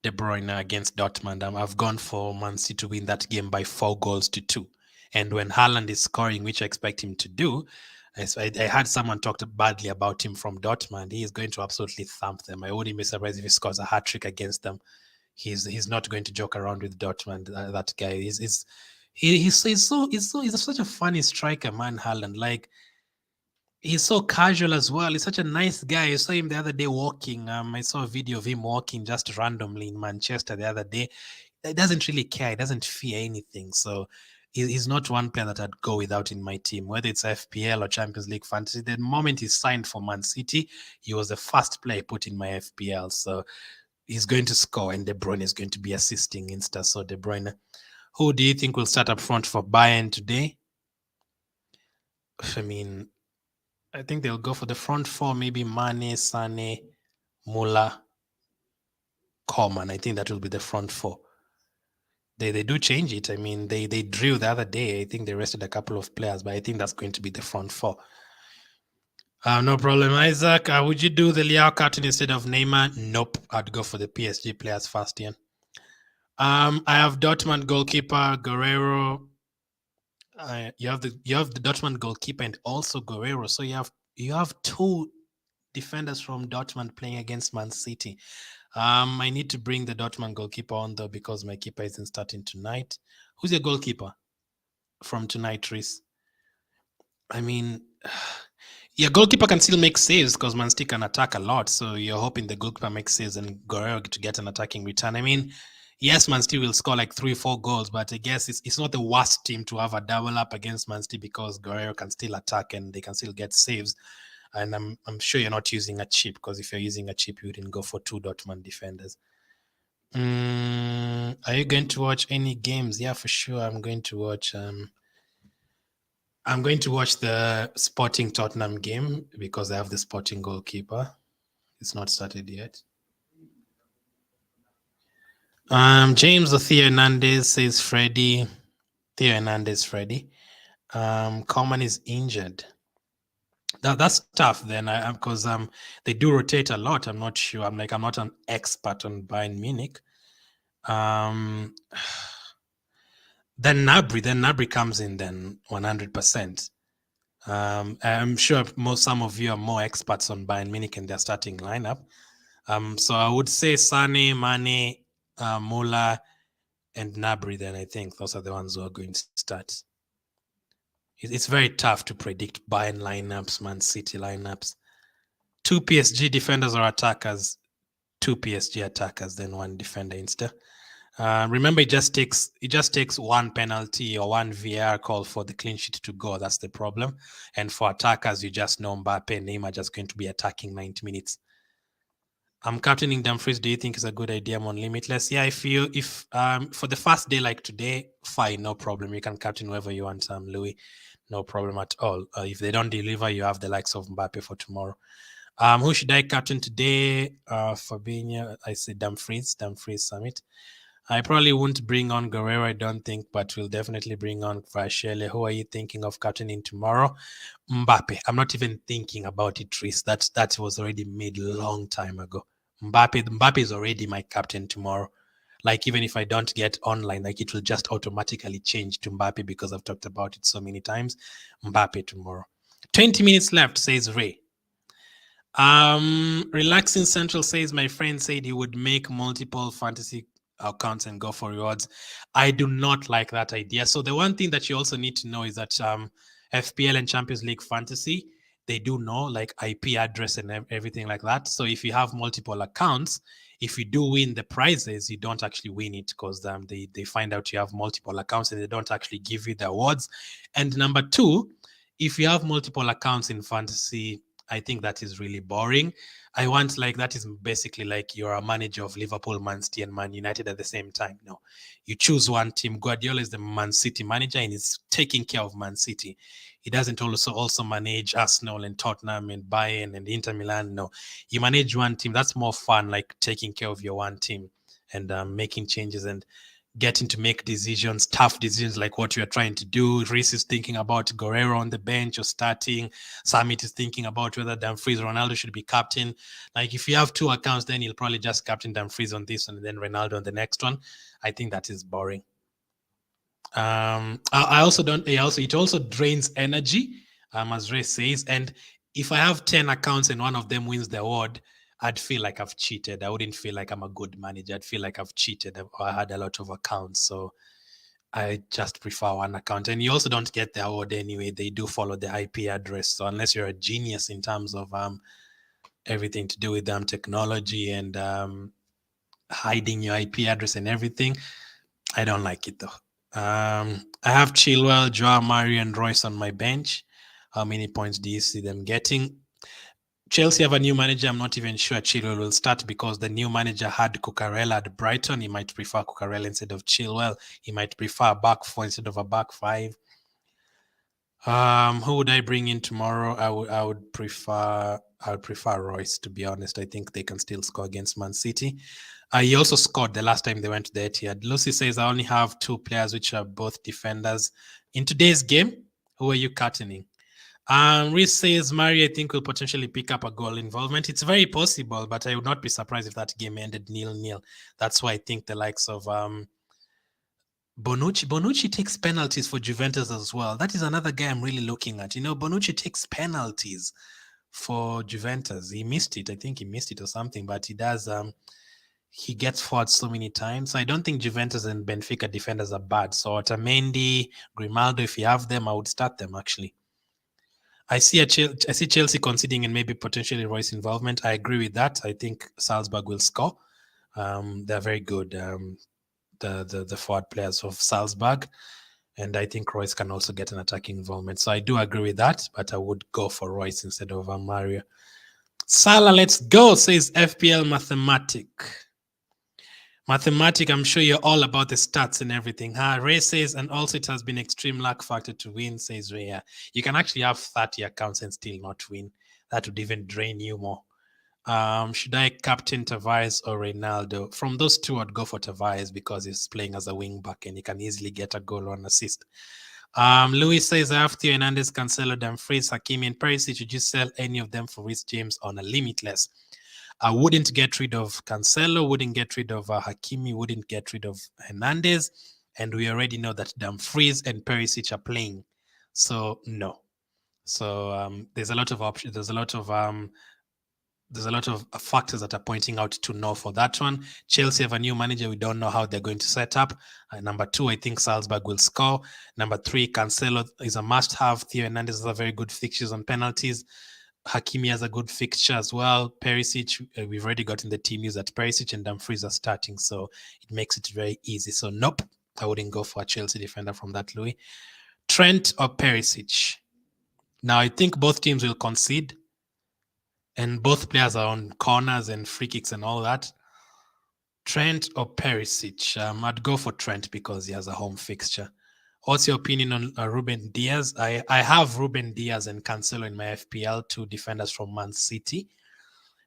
De Bruyne against Dortmund. I've gone for Man City to win that game by 4-2. And when Haaland is scoring, which I expect him to do, I had someone talk badly about him from Dortmund. He is going to absolutely thump them. I wouldn't be surprised if he scores a hat-trick against them. He's not going to joke around with Dortmund. That guy he's such a funny striker, man. Haaland, like, he's so casual as well. He's such a nice guy. I saw him the other day walking. I saw a video of him walking just randomly in Manchester the other day. He doesn't really care. He doesn't fear anything. So he's not one player that I'd go without in my team, whether it's FPL or Champions League Fantasy. The moment he signed for Man City, he was the first player I put in my FPL. So he's going to score, and De Bruyne is going to be assisting Insta. So De Bruyne. Who do you think will start up front for Bayern today? I mean, I think they'll go for the front four, maybe Mane, Sane, Muller, Coman. I think that will be the front four. They do change it. I mean, they drew the other day. I think they rested a couple of players, but I think that's going to be the front four. No problem, Isaac. Would you do the Leao cartoon instead of Neymar? Nope. I'd go for the PSG players first, Ian. I have Dortmund goalkeeper Guerrero. You have the Dortmund goalkeeper and also Guerrero. So you have two defenders from Dortmund playing against Man City. I need to bring the Dortmund goalkeeper on though because my keeper isn't starting tonight. Who's your goalkeeper from tonight, Reese? I mean, your goalkeeper can still make saves because Man City can attack a lot. So you're hoping the goalkeeper makes saves and Guerrero to get an attacking return. I mean, yes, Man City will score like 3-4 goals, but I guess it's not the worst team to have a double up against Man City because Guerrero can still attack and they can still get saves. And I'm sure you're not using a chip because if you're using a chip, you wouldn't go for two Dortmund defenders. Are you going to watch any games? Yeah, for sure. I'm going to watch. I'm going to watch the Sporting Tottenham game because I have the Sporting goalkeeper. It's not started yet. James or Theo Hernandez says Freddie. Theo Hernandez, Freddie. Coman is injured. That's tough then, because they do rotate a lot. I'm not sure. I'm not an expert on Bayern Munich. Then Gnabry comes in then 100%. I'm sure some of you are more experts on Bayern Munich and their starting lineup. So I would say Sane, Mane, Muller, and Gnabry. Then I think those are the ones who are going to start. It's very tough to predict Bayern lineups, Man City lineups. Two PSG defenders or attackers, two PSG attackers, then one defender instead. Remember, it just takes one penalty or one VAR call for the clean sheet to go. That's the problem. And for attackers, you just know Mbappe and Neymar just going to be attacking 90 minutes. I'm captaining Dumfries. Do you think it's a good idea? I'm on Limitless. Yeah, if for the first day like today, fine, no problem. You can captain whoever you want, Louis. No problem at all. If they don't deliver, you have the likes of Mbappe for tomorrow. Who should I captain today? Fabinho, I say Dumfries Summit. I probably won't bring on Guerrero, I don't think, but we'll definitely bring on Vashele. Who are you thinking of captaining tomorrow? Mbappe. I'm not even thinking about it, Tris. That was already made a long time ago. Mbappe is already my captain tomorrow. Like, even if I don't get online, like, it will just automatically change to Mbappe because I've talked about it so many times. Mbappe tomorrow. 20 minutes left, says Ray. Relaxing Central says, my friend said he would make multiple fantasy accounts and go for rewards. I do not like that idea. So the one thing that you also need to know is that FPL and Champions League Fantasy, they do know like IP address and everything like that. So if you have multiple accounts, if you do win the prizes, you don't actually win it because they find out you have multiple accounts and they don't actually give you the awards. And number two, if you have multiple accounts in fantasy, I think that is really boring. I want, like, that is basically like you're a manager of Liverpool, Man City, and Man United at the same time. No, you choose one team. Guardiola is the Man City manager and he's taking care of Man City. He doesn't also manage Arsenal and Tottenham and Bayern and Inter Milan. No, you manage one team. That's more fun, like taking care of your one team and making changes and getting to make decisions, tough decisions like what you're trying to do. Reece is thinking about Guerrero on the bench or starting. Summit is thinking about whether Dumfries or Ronaldo should be captain. Like, if you have two accounts, then you'll probably just captain Dumfries on this one and then Ronaldo on the next one. I think that is boring. I also don't. It also drains energy, as Ray says. And if I have 10 accounts and one of them wins the award, I'd feel like I've cheated. I wouldn't feel like I'm a good manager. I'd feel like I've cheated. I had a lot of accounts, so I just prefer one account. And you also don't get the award anyway. They do follow the IP address. So unless you're a genius in terms of everything to do with technology and hiding your IP address and everything, I don't like it though. I have Chilwell, Joao Mario, and Royce on my bench. How many points do you see them getting? Chelsea have a new manager. I'm not even sure Chilwell will start because the new manager had Cucurella at Brighton. He might prefer Cucurella instead of Chilwell. He might prefer a back four instead of a back five. Who would I bring in tomorrow? I would prefer Royce, to be honest. I think they can still score against Man City. He also scored the last time they went to the Etihad. Lucy says, I only have two players which are both defenders. In today's game, who are you captaining? Reese says, Mari, I think, will potentially pick up a goal involvement. It's very possible, but I would not be surprised if that game ended 0-0. That's why I think the likes of Bonucci takes penalties for Juventus as well. That is another guy I'm really looking at. Bonucci takes penalties for Juventus. He missed it. I think he missed it or something, but he does. He gets forward so many times. So I don't think Juventus and Benfica defenders are bad. So Otamendi, Grimaldo, if you have them, I would start them actually. I see Chelsea conceding and maybe potentially Royce involvement. I agree with that. I think Salzburg will score. They're very good, the forward players of Salzburg. And I think Royce can also get an attacking involvement. So I do agree with that, but I would go for Royce instead of Mario. Salah, let's go, says FPL Mathematic. Mathematic, I'm sure you're all about the stats and everything. Ray says, and also it has been extreme luck factor to win, says Ray. You can actually have 30 accounts and still not win. That would even drain you more. Should I captain Tavares or Ronaldo? From those two, I'd go for Tavares because he's playing as a wing back and he can easily get a goal or an assist. Louis says, I have Theo Hernandez, Cancelo, Dumfries, Hakimi, and Perisic. Should you sell any of them for Reece James on a limitless? I wouldn't get rid of Cancelo, wouldn't get rid of Hakimi, wouldn't get rid of Hernandez. And we already know that Dumfries and Perisic are playing. So, no. So, there's a lot of options. There's a lot of factors that are pointing out to no for that one. Chelsea have a new manager. We don't know how they're going to set up. Number 2, I think Salzburg will score. Number 3, Cancelo is a must-have. Theo Hernandez has a very good fixtures on penalties. Hakimi has a good fixture as well. Perisic, we've already gotten the team news that Perisic and Dumfries are starting, so it makes it very easy. So nope, I wouldn't go for a Chelsea defender from that, Louis. Trent or Perisic? Now, I think both teams will concede, and both players are on corners and free kicks and all that. Trent or Perisic? I'd go for Trent because he has a home fixture. What's your opinion on Ruben Diaz? I have Ruben Diaz and Cancelo in my FPL, 2 defenders from Man City.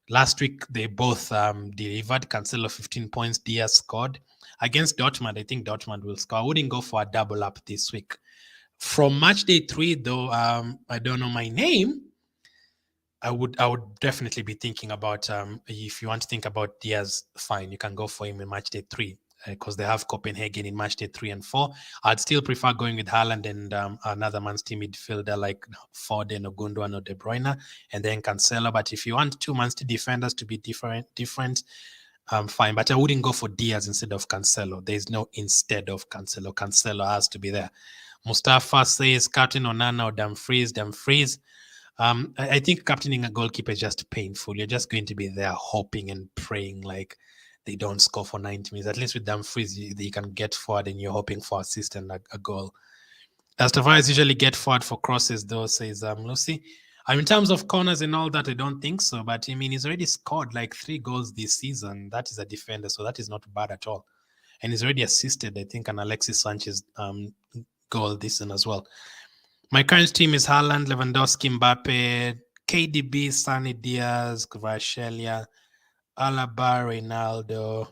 Last week, they both delivered. Cancelo 15 points, Diaz scored. Against Dortmund, I think Dortmund will score. I wouldn't go for a double up this week. From matchday 3, though, I don't know my name. I would definitely be thinking about, if you want to think about Diaz, fine, you can go for him in matchday 3. Because they have Copenhagen in matchday 3 and 4. I'd still prefer going with Haaland and another Man City midfielder like Foden or Gundogan or De Bruyne, and then Cancelo. But if you want 2 Man City defenders to be different, fine. But I wouldn't go for Diaz instead of Cancelo. There's no instead of Cancelo. Cancelo has to be there. Mustafa says, captain Onana or Dumfries. I think captaining a goalkeeper is just painful. You're just going to be there hoping and praying like they don't score for 90 minutes. At least with Dumfries, you can get forward and you're hoping for assist and a goal. As Tavares usually get forward for crosses, though, says Lucy. In terms of corners and all that, I don't think so. But I mean, he's already scored like 3 goals this season. That is a defender, so that is not bad at all. And he's already assisted, I think, an Alexis Sanchez goal this season as well. My current team is Haaland, Lewandowski, Mbappe, KDB, Sani Diaz, Kvaratskhelia, Alaba, Reynaldo,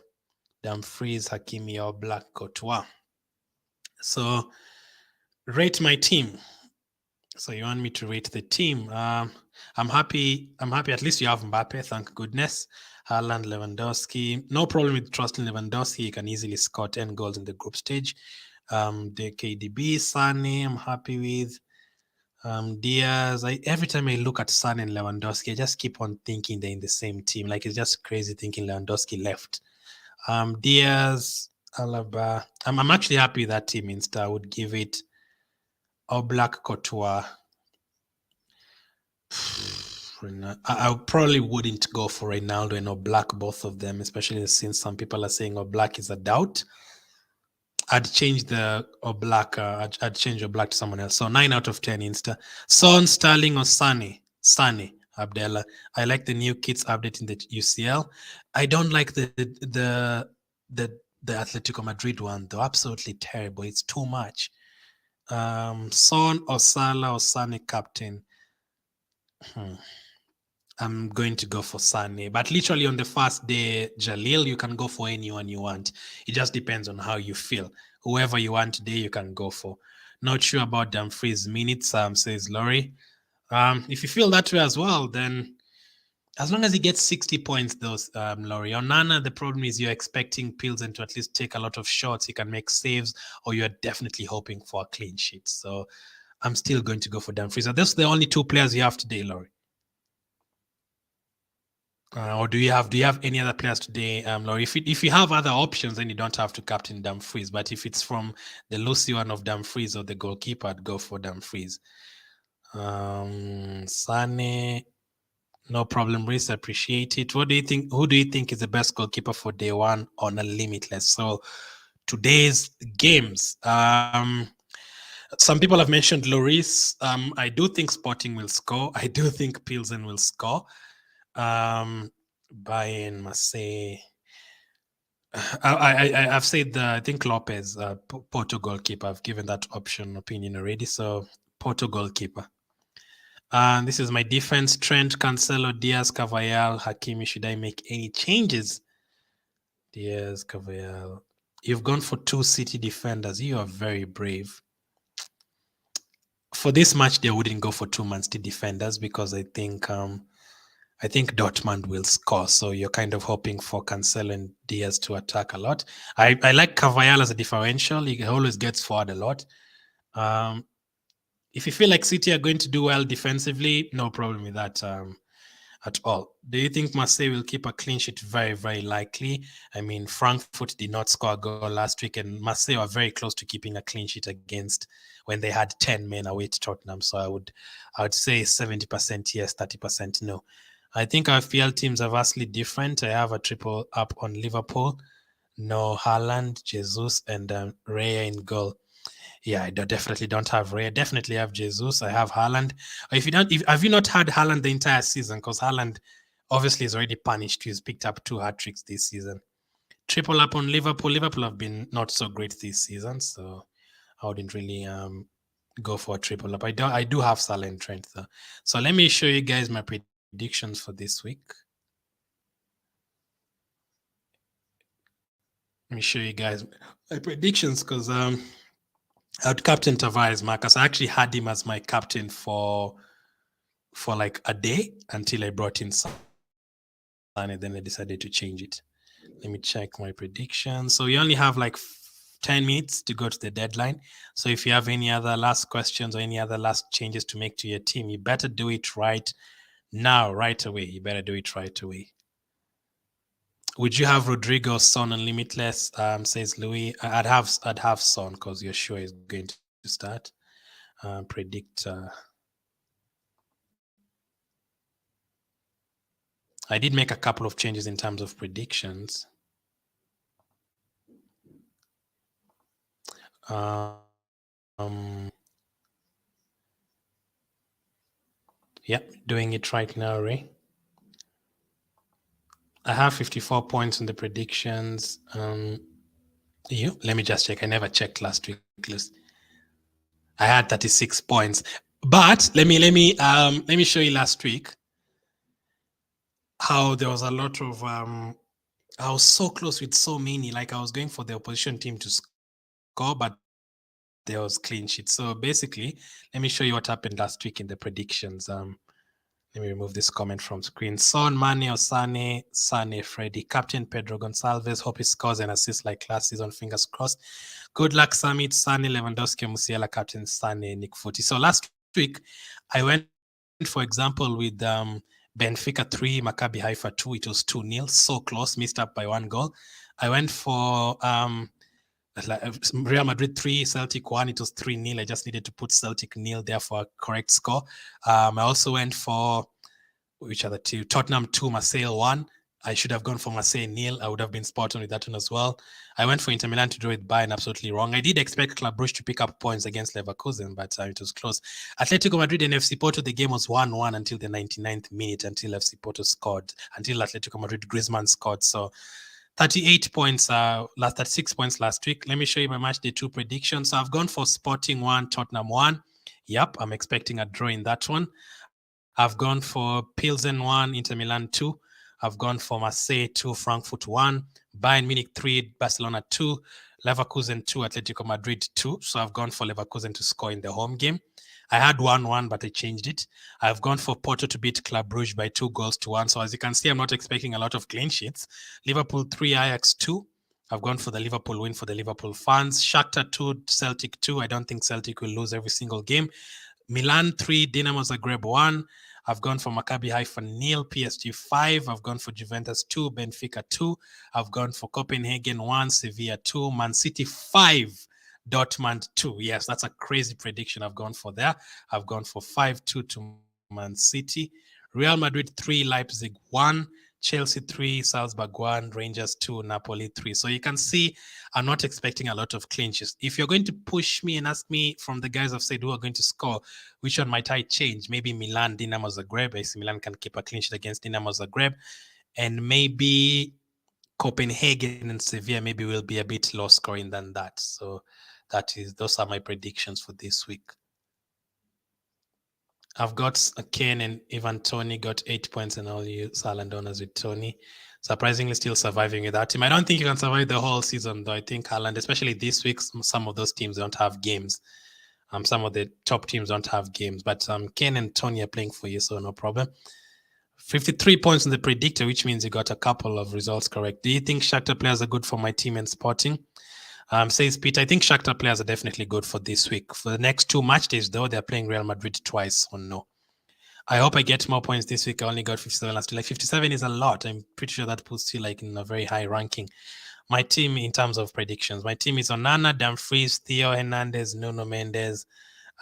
Dumfries, Hakimi, or Black Courtois. So rate my team. So you want me to rate the team? I'm happy. At least you have Mbappe, thank goodness. Haaland, Lewandowski. No problem with trusting Lewandowski. He can easily score 10 goals in the group stage. The KDB, Sane, I'm happy with. Diaz. Every time I look at Sane and Lewandowski, I just keep on thinking they're in the same team. Like, it's just crazy thinking Lewandowski left. Diaz, Alaba. I'm actually happy with that team. Instead, I would give it Black Courtois. I probably wouldn't go for Ronaldo and Oblak, both of them, especially since some people are saying Oblak is a doubt. I'd change the Oblak. I'd change Oblak to someone else. So 9 out of 10 Insta. Son, Sterling, or Sane Abdella. I like the new kits update in the UCL. I don't like the Atletico Madrid one though. Absolutely terrible. It's too much. Son or Salah or Sane captain. I'm going to go for Sane, but literally on the first day, Jalil, you can go for anyone you want. It just depends on how you feel. Whoever you want today, you can go for. Not sure about Dumfries minutes, says Laurie. If you feel that way as well, then as long as he gets 60 points, those Laurie. On Nana, the problem is you're expecting Pilsen to at least take a lot of shots. He can make saves, or you're definitely hoping for a clean sheet. So I'm still going to go for Dumfries. Are those the only 2 players you have today, Laurie? Or do you have any other players today, Laurie? If you have other options, then you don't have to captain Dumfries. But if it's from the Lucy one of Dumfries or the goalkeeper, I'd go for Dumfries. Sane, no problem, Reese. Appreciate it. What do you think? Who do you think is the best goalkeeper for day one on a limitless? So today's games. Some people have mentioned Lloris. I do think Sporting will score. I do think Pilsen will score. Bayern, Marseille. I've said I think Lopez, Porto goalkeeper. I've given that opinion already. So Porto goalkeeper. This is my defense: Trent, Cancelo, Diaz, Carvajal, Hakimi. Should I make any changes? Diaz, Carvajal. You've gone for 2 City defenders. You are very brave. For this match, they wouldn't go for 2 Man City defenders because I think Dortmund will score. So you're kind of hoping for Cancelo and Diaz to attack a lot. I like Carvajal as a differential. He always gets forward a lot. If you feel like City are going to do well defensively, no problem with that at all. Do you think Marseille will keep a clean sheet? Very, very likely. I mean, Frankfurt did not score a goal last week, and Marseille are very close to keeping a clean sheet against when they had 10 men away to Tottenham. So I would say 70% yes, 30% no. I think our FPL teams are vastly different. I have a triple up on Liverpool. No Haaland, Jesus, and Raya in goal. Yeah, I definitely don't have Raya. Definitely have Jesus. I have Haaland. Have you not had Haaland the entire season? Because Haaland obviously is already punished. He's picked up 2 hat-tricks this season. Triple up on Liverpool. Liverpool have been not so great this season, so I wouldn't really go for a triple up. I do have Salah and Trent though. So let me show you guys my predictions for this week. Let me show you guys my predictions because I would captain Tavares, Marcus. I actually had him as my captain for like a day until I brought in Sane, and then I decided to change it. Let me check my predictions. So you only have like 10 minutes to go to the deadline. So if you have any other last questions or any other last changes to make to your team, you better do it right now, right away. You better do it right away. Would you have Rodrigo, Son, and Limitless? Says Louis. I'd have Son because you're sure he's going to start. Predict. I did make a couple of changes in terms of predictions. Yep, doing it right now, Ray. I have 54 points in the predictions. Let me just check. I never checked last week. I had 36 points. But let me show you last week how there was a lot of I was so close with so many. Like I was going for the opposition team to score, but there was clean sheet. So basically, let me show you what happened last week in the predictions. Let me remove this comment from screen. Son, Mane, Osane, Sane, Freddy, Captain Pedro Gonçalves. Hope he scores and assists like last season. Fingers crossed. Good luck, Summit, Sane, Lewandowski, Musiala, Captain Sane, Nick Footy. So last week, I went, for example, with Benfica 3, Maccabi Haifa 2. It was 2-0. So close, missed up by 1 goal. I went for Real Madrid 3, Celtic 1. It was 3-0. I just needed to put Celtic 0 there for a correct score. I also went for, which are the two? Tottenham 2, Marseille 1. I should have gone for Marseille 0. I would have been spot on with that one as well. I went for Inter Milan to draw with Bayern, absolutely wrong. I did expect Club Brugge to pick up points against Leverkusen, but it was close. Atletico Madrid and FC Porto, the game was 1-1 until the 99th minute, until FC Porto scored, until Atletico Madrid Griezmann scored. So 38 points, 36 points last week. Let me show you my match day 2 predictions. So I've gone for Sporting 1, Tottenham 1. Yep, I'm expecting a draw in that one. I've gone for Pilsen 1, Inter Milan 2. I've gone for Marseille 2, Frankfurt 1, Bayern Munich 3, Barcelona 2, Leverkusen 2, Atletico Madrid 2. So I've gone for Leverkusen to score in the home game. I had 1-1, but I changed it. I've gone for Porto to beat Club Brugge by 2-1. So as you can see, I'm not expecting a lot of clean sheets. Liverpool 3, Ajax 2. I've gone for the Liverpool win for the Liverpool fans. Shakhtar 2, Celtic 2. I don't think Celtic will lose every single game. Milan 3, Dinamo Zagreb 1. I've gone for Maccabi Haifa 0, PSG 5. I've gone for Juventus 2, Benfica 2. I've gone for Copenhagen 1, Sevilla 2, Man City 5, Dortmund 2. Yes, that's a crazy prediction I've gone for there. I've gone for 5-2 to Man City. Real Madrid 3, Leipzig 1. Chelsea 3, Salzburg 1, Rangers 2, Napoli 3. So you can see I'm not expecting a lot of clinches. If you're going to push me and ask me from the guys I've said who are going to score, which one might I change? Maybe Milan, Dinamo Zagreb. I see Milan can keep a clean sheet against Dinamo Zagreb. And maybe Copenhagen and Sevilla maybe will be a bit low scoring than that. So those are my predictions for this week. I've got Kane and Ivan Toney got 8 points, and all you silent owners with Tony. Surprisingly, still surviving with that team. I don't think you can survive the whole season, though. I think Haaland, especially this week, some of those teams don't have games. Some of the top teams don't have games, but Kane and Tony are playing for you, so no problem. 53 points in the predictor, which means you got a couple of results correct. Do you think Shakhtar players are good for my team and Sporting? Says Peter, I think Shakhtar players are definitely good for this week. For the next 2 match days, though, they're playing Real Madrid twice, or no. I hope I get more points this week. I only got 57 last week. Like 57 is a lot. I'm pretty sure that puts you like in a very high ranking. My team in terms of predictions, my team is Onana, Dumfries, Theo Hernandez, Nuno Mendes,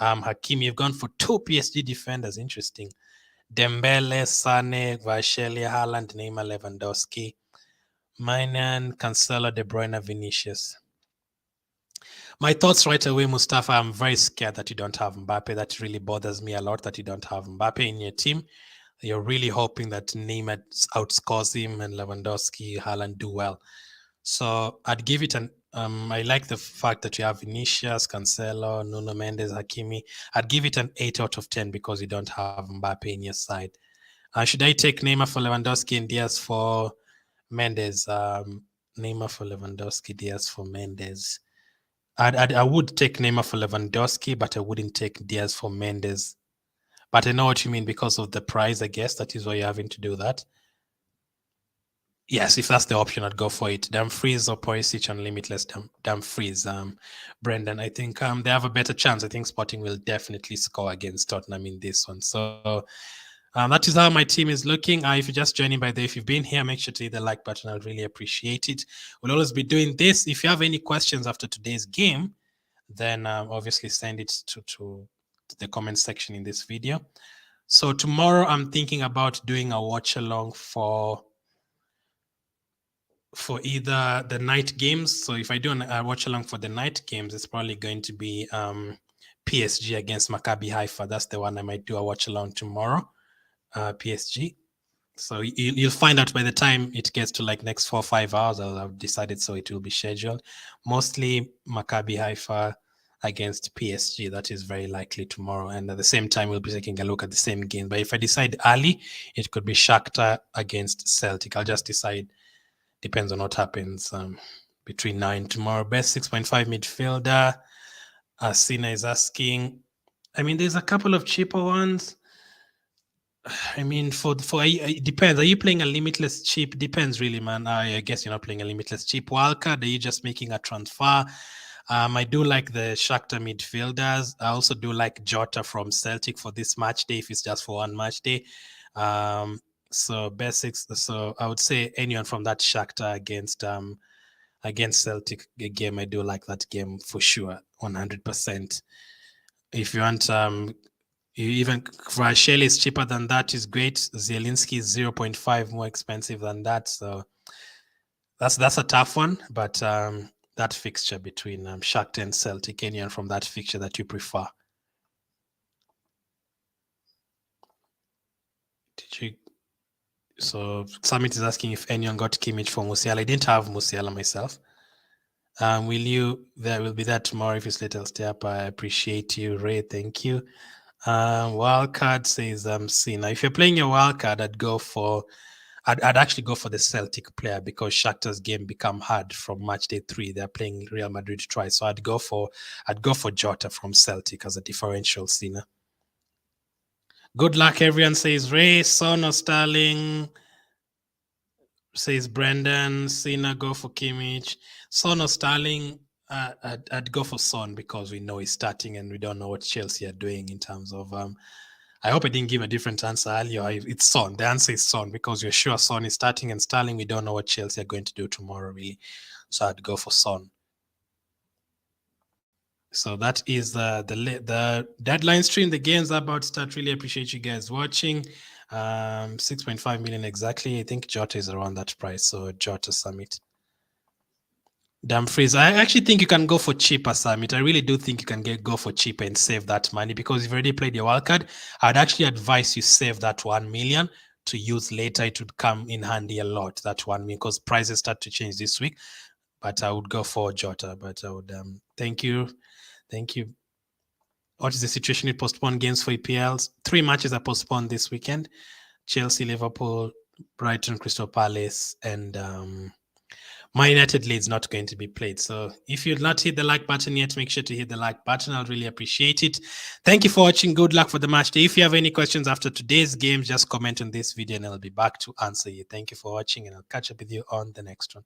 Hakimi. You've gone for 2 PSG defenders. Interesting. Dembele, Sane, Varshelia, Haaland, Neymar, Lewandowski, Mainan, Cancelo, De Bruyne, Vinicius. My thoughts right away, Mustafa, I'm very scared that you don't have Mbappe. That really bothers me a lot that you don't have Mbappe in your team. You're really hoping that Neymar outscores him and Lewandowski, Haaland do well. So I'd give it an, I like the fact that you have Vinicius, Cancelo, Nuno Mendes, Hakimi. I'd give it an 8 out of 10 because you don't have Mbappe in your side. Should I take Neymar for Lewandowski and Diaz for Mendes? Neymar for Lewandowski, Diaz for Mendes. I would take Neymar for Lewandowski, but I wouldn't take Diaz for Mendes. But I know what you mean because of the price, I guess. That is why you're having to do that. Yes, if that's the option, I'd go for it. Dumfries or Perisic on Limitless Dumfries. Brendan, I think they have a better chance. I think Sporting will definitely score against Tottenham in this one. So that is how my team is looking. If you're just joining by the way, if you've been here, make sure to hit the like button. I'll really appreciate it. We'll always be doing this. If you have any questions after today's game, then obviously send it to the comment section in this video. So tomorrow I'm thinking about doing a watch along for for either the night games. So if I do a watch along for the night games, it's probably going to be PSG against Maccabi Haifa. That's the one I might do a watch along tomorrow. PSG. So you'll find out by the time it gets to like next 4 or 5 hours. I'll have decided, so it will be scheduled. Mostly Maccabi Haifa against PSG. That is very likely tomorrow. And at the same time, we'll be taking a look at the same game. But if I decide early, it could be Shakhtar against Celtic. I'll just decide. Depends on what happens between now and tomorrow. Best 6.5 midfielder. Asina is asking. I mean, there's a couple of cheaper ones. I mean, it depends. Are you playing a limitless cheap? Depends really, man. I guess you're not playing a limitless cheap wildcard. Are you just making a transfer? I do like the Shakhtar midfielders. I also do like Jota from Celtic for this match day, if it's just for one match day. So basics. So I would say anyone from that Shakhtar against Celtic game. I do like that game for sure, 100%. If you want even Kvaratskhelia is cheaper than that, is great. Zielinski is 0.5 more expensive than that. So that's a tough one. But that fixture between Shakhtar and Celtic, anyone from that fixture that you prefer? So Summit is asking if anyone got Kimmich for Musiala. I didn't have Musiala myself. There will be that tomorrow if it's late. I'll stay up. I appreciate you, Ray. Thank you. Wildcard says Sina. If you're playing your wildcard, I'd actually go for the Celtic player, because Shakhtar's game become hard from match day 3. They're playing Real Madrid twice. So I'd go for Jota from Celtic as a differential, Sina. Good luck, everyone, says Ray. Son or Sterling, says Brendan. Sina, go for Kimmich. Son or Sterling, I'd go for Son, because we know he's starting and we don't know what Chelsea are doing in terms of I hope I didn't give a different answer earlier. It's Son. The answer is Son, because you're sure Son is starting, and Sterling, we don't know what Chelsea are going to do tomorrow, really. So I'd go for Son. So that is the deadline stream. The games are about to start. Really appreciate you guys watching. 6.5 million exactly. I think Jota is around that price. So Jota Summit. Dumfries, I actually think you can go for cheaper, Summit. I really do think you can go for cheaper and save that money, because you've already played your wildcard. I'd actually advise you save that 1 million to use later. It would come in handy a lot, that 1 million, because prices start to change this week. But I would go for Jota. But I would thank you. What is the situation with postponed games for EPLs? 3 matches are postponed this weekend: Chelsea, Liverpool, Brighton, Crystal Palace, and Man United Leeds not going to be played. So if you've not hit the like button yet, make sure to hit the like button. I'll really appreciate it. Thank you for watching. Good luck for the match day. If you have any questions after today's game, just comment on this video and I'll be back to answer you. Thank you for watching, and I'll catch up with you on the next one.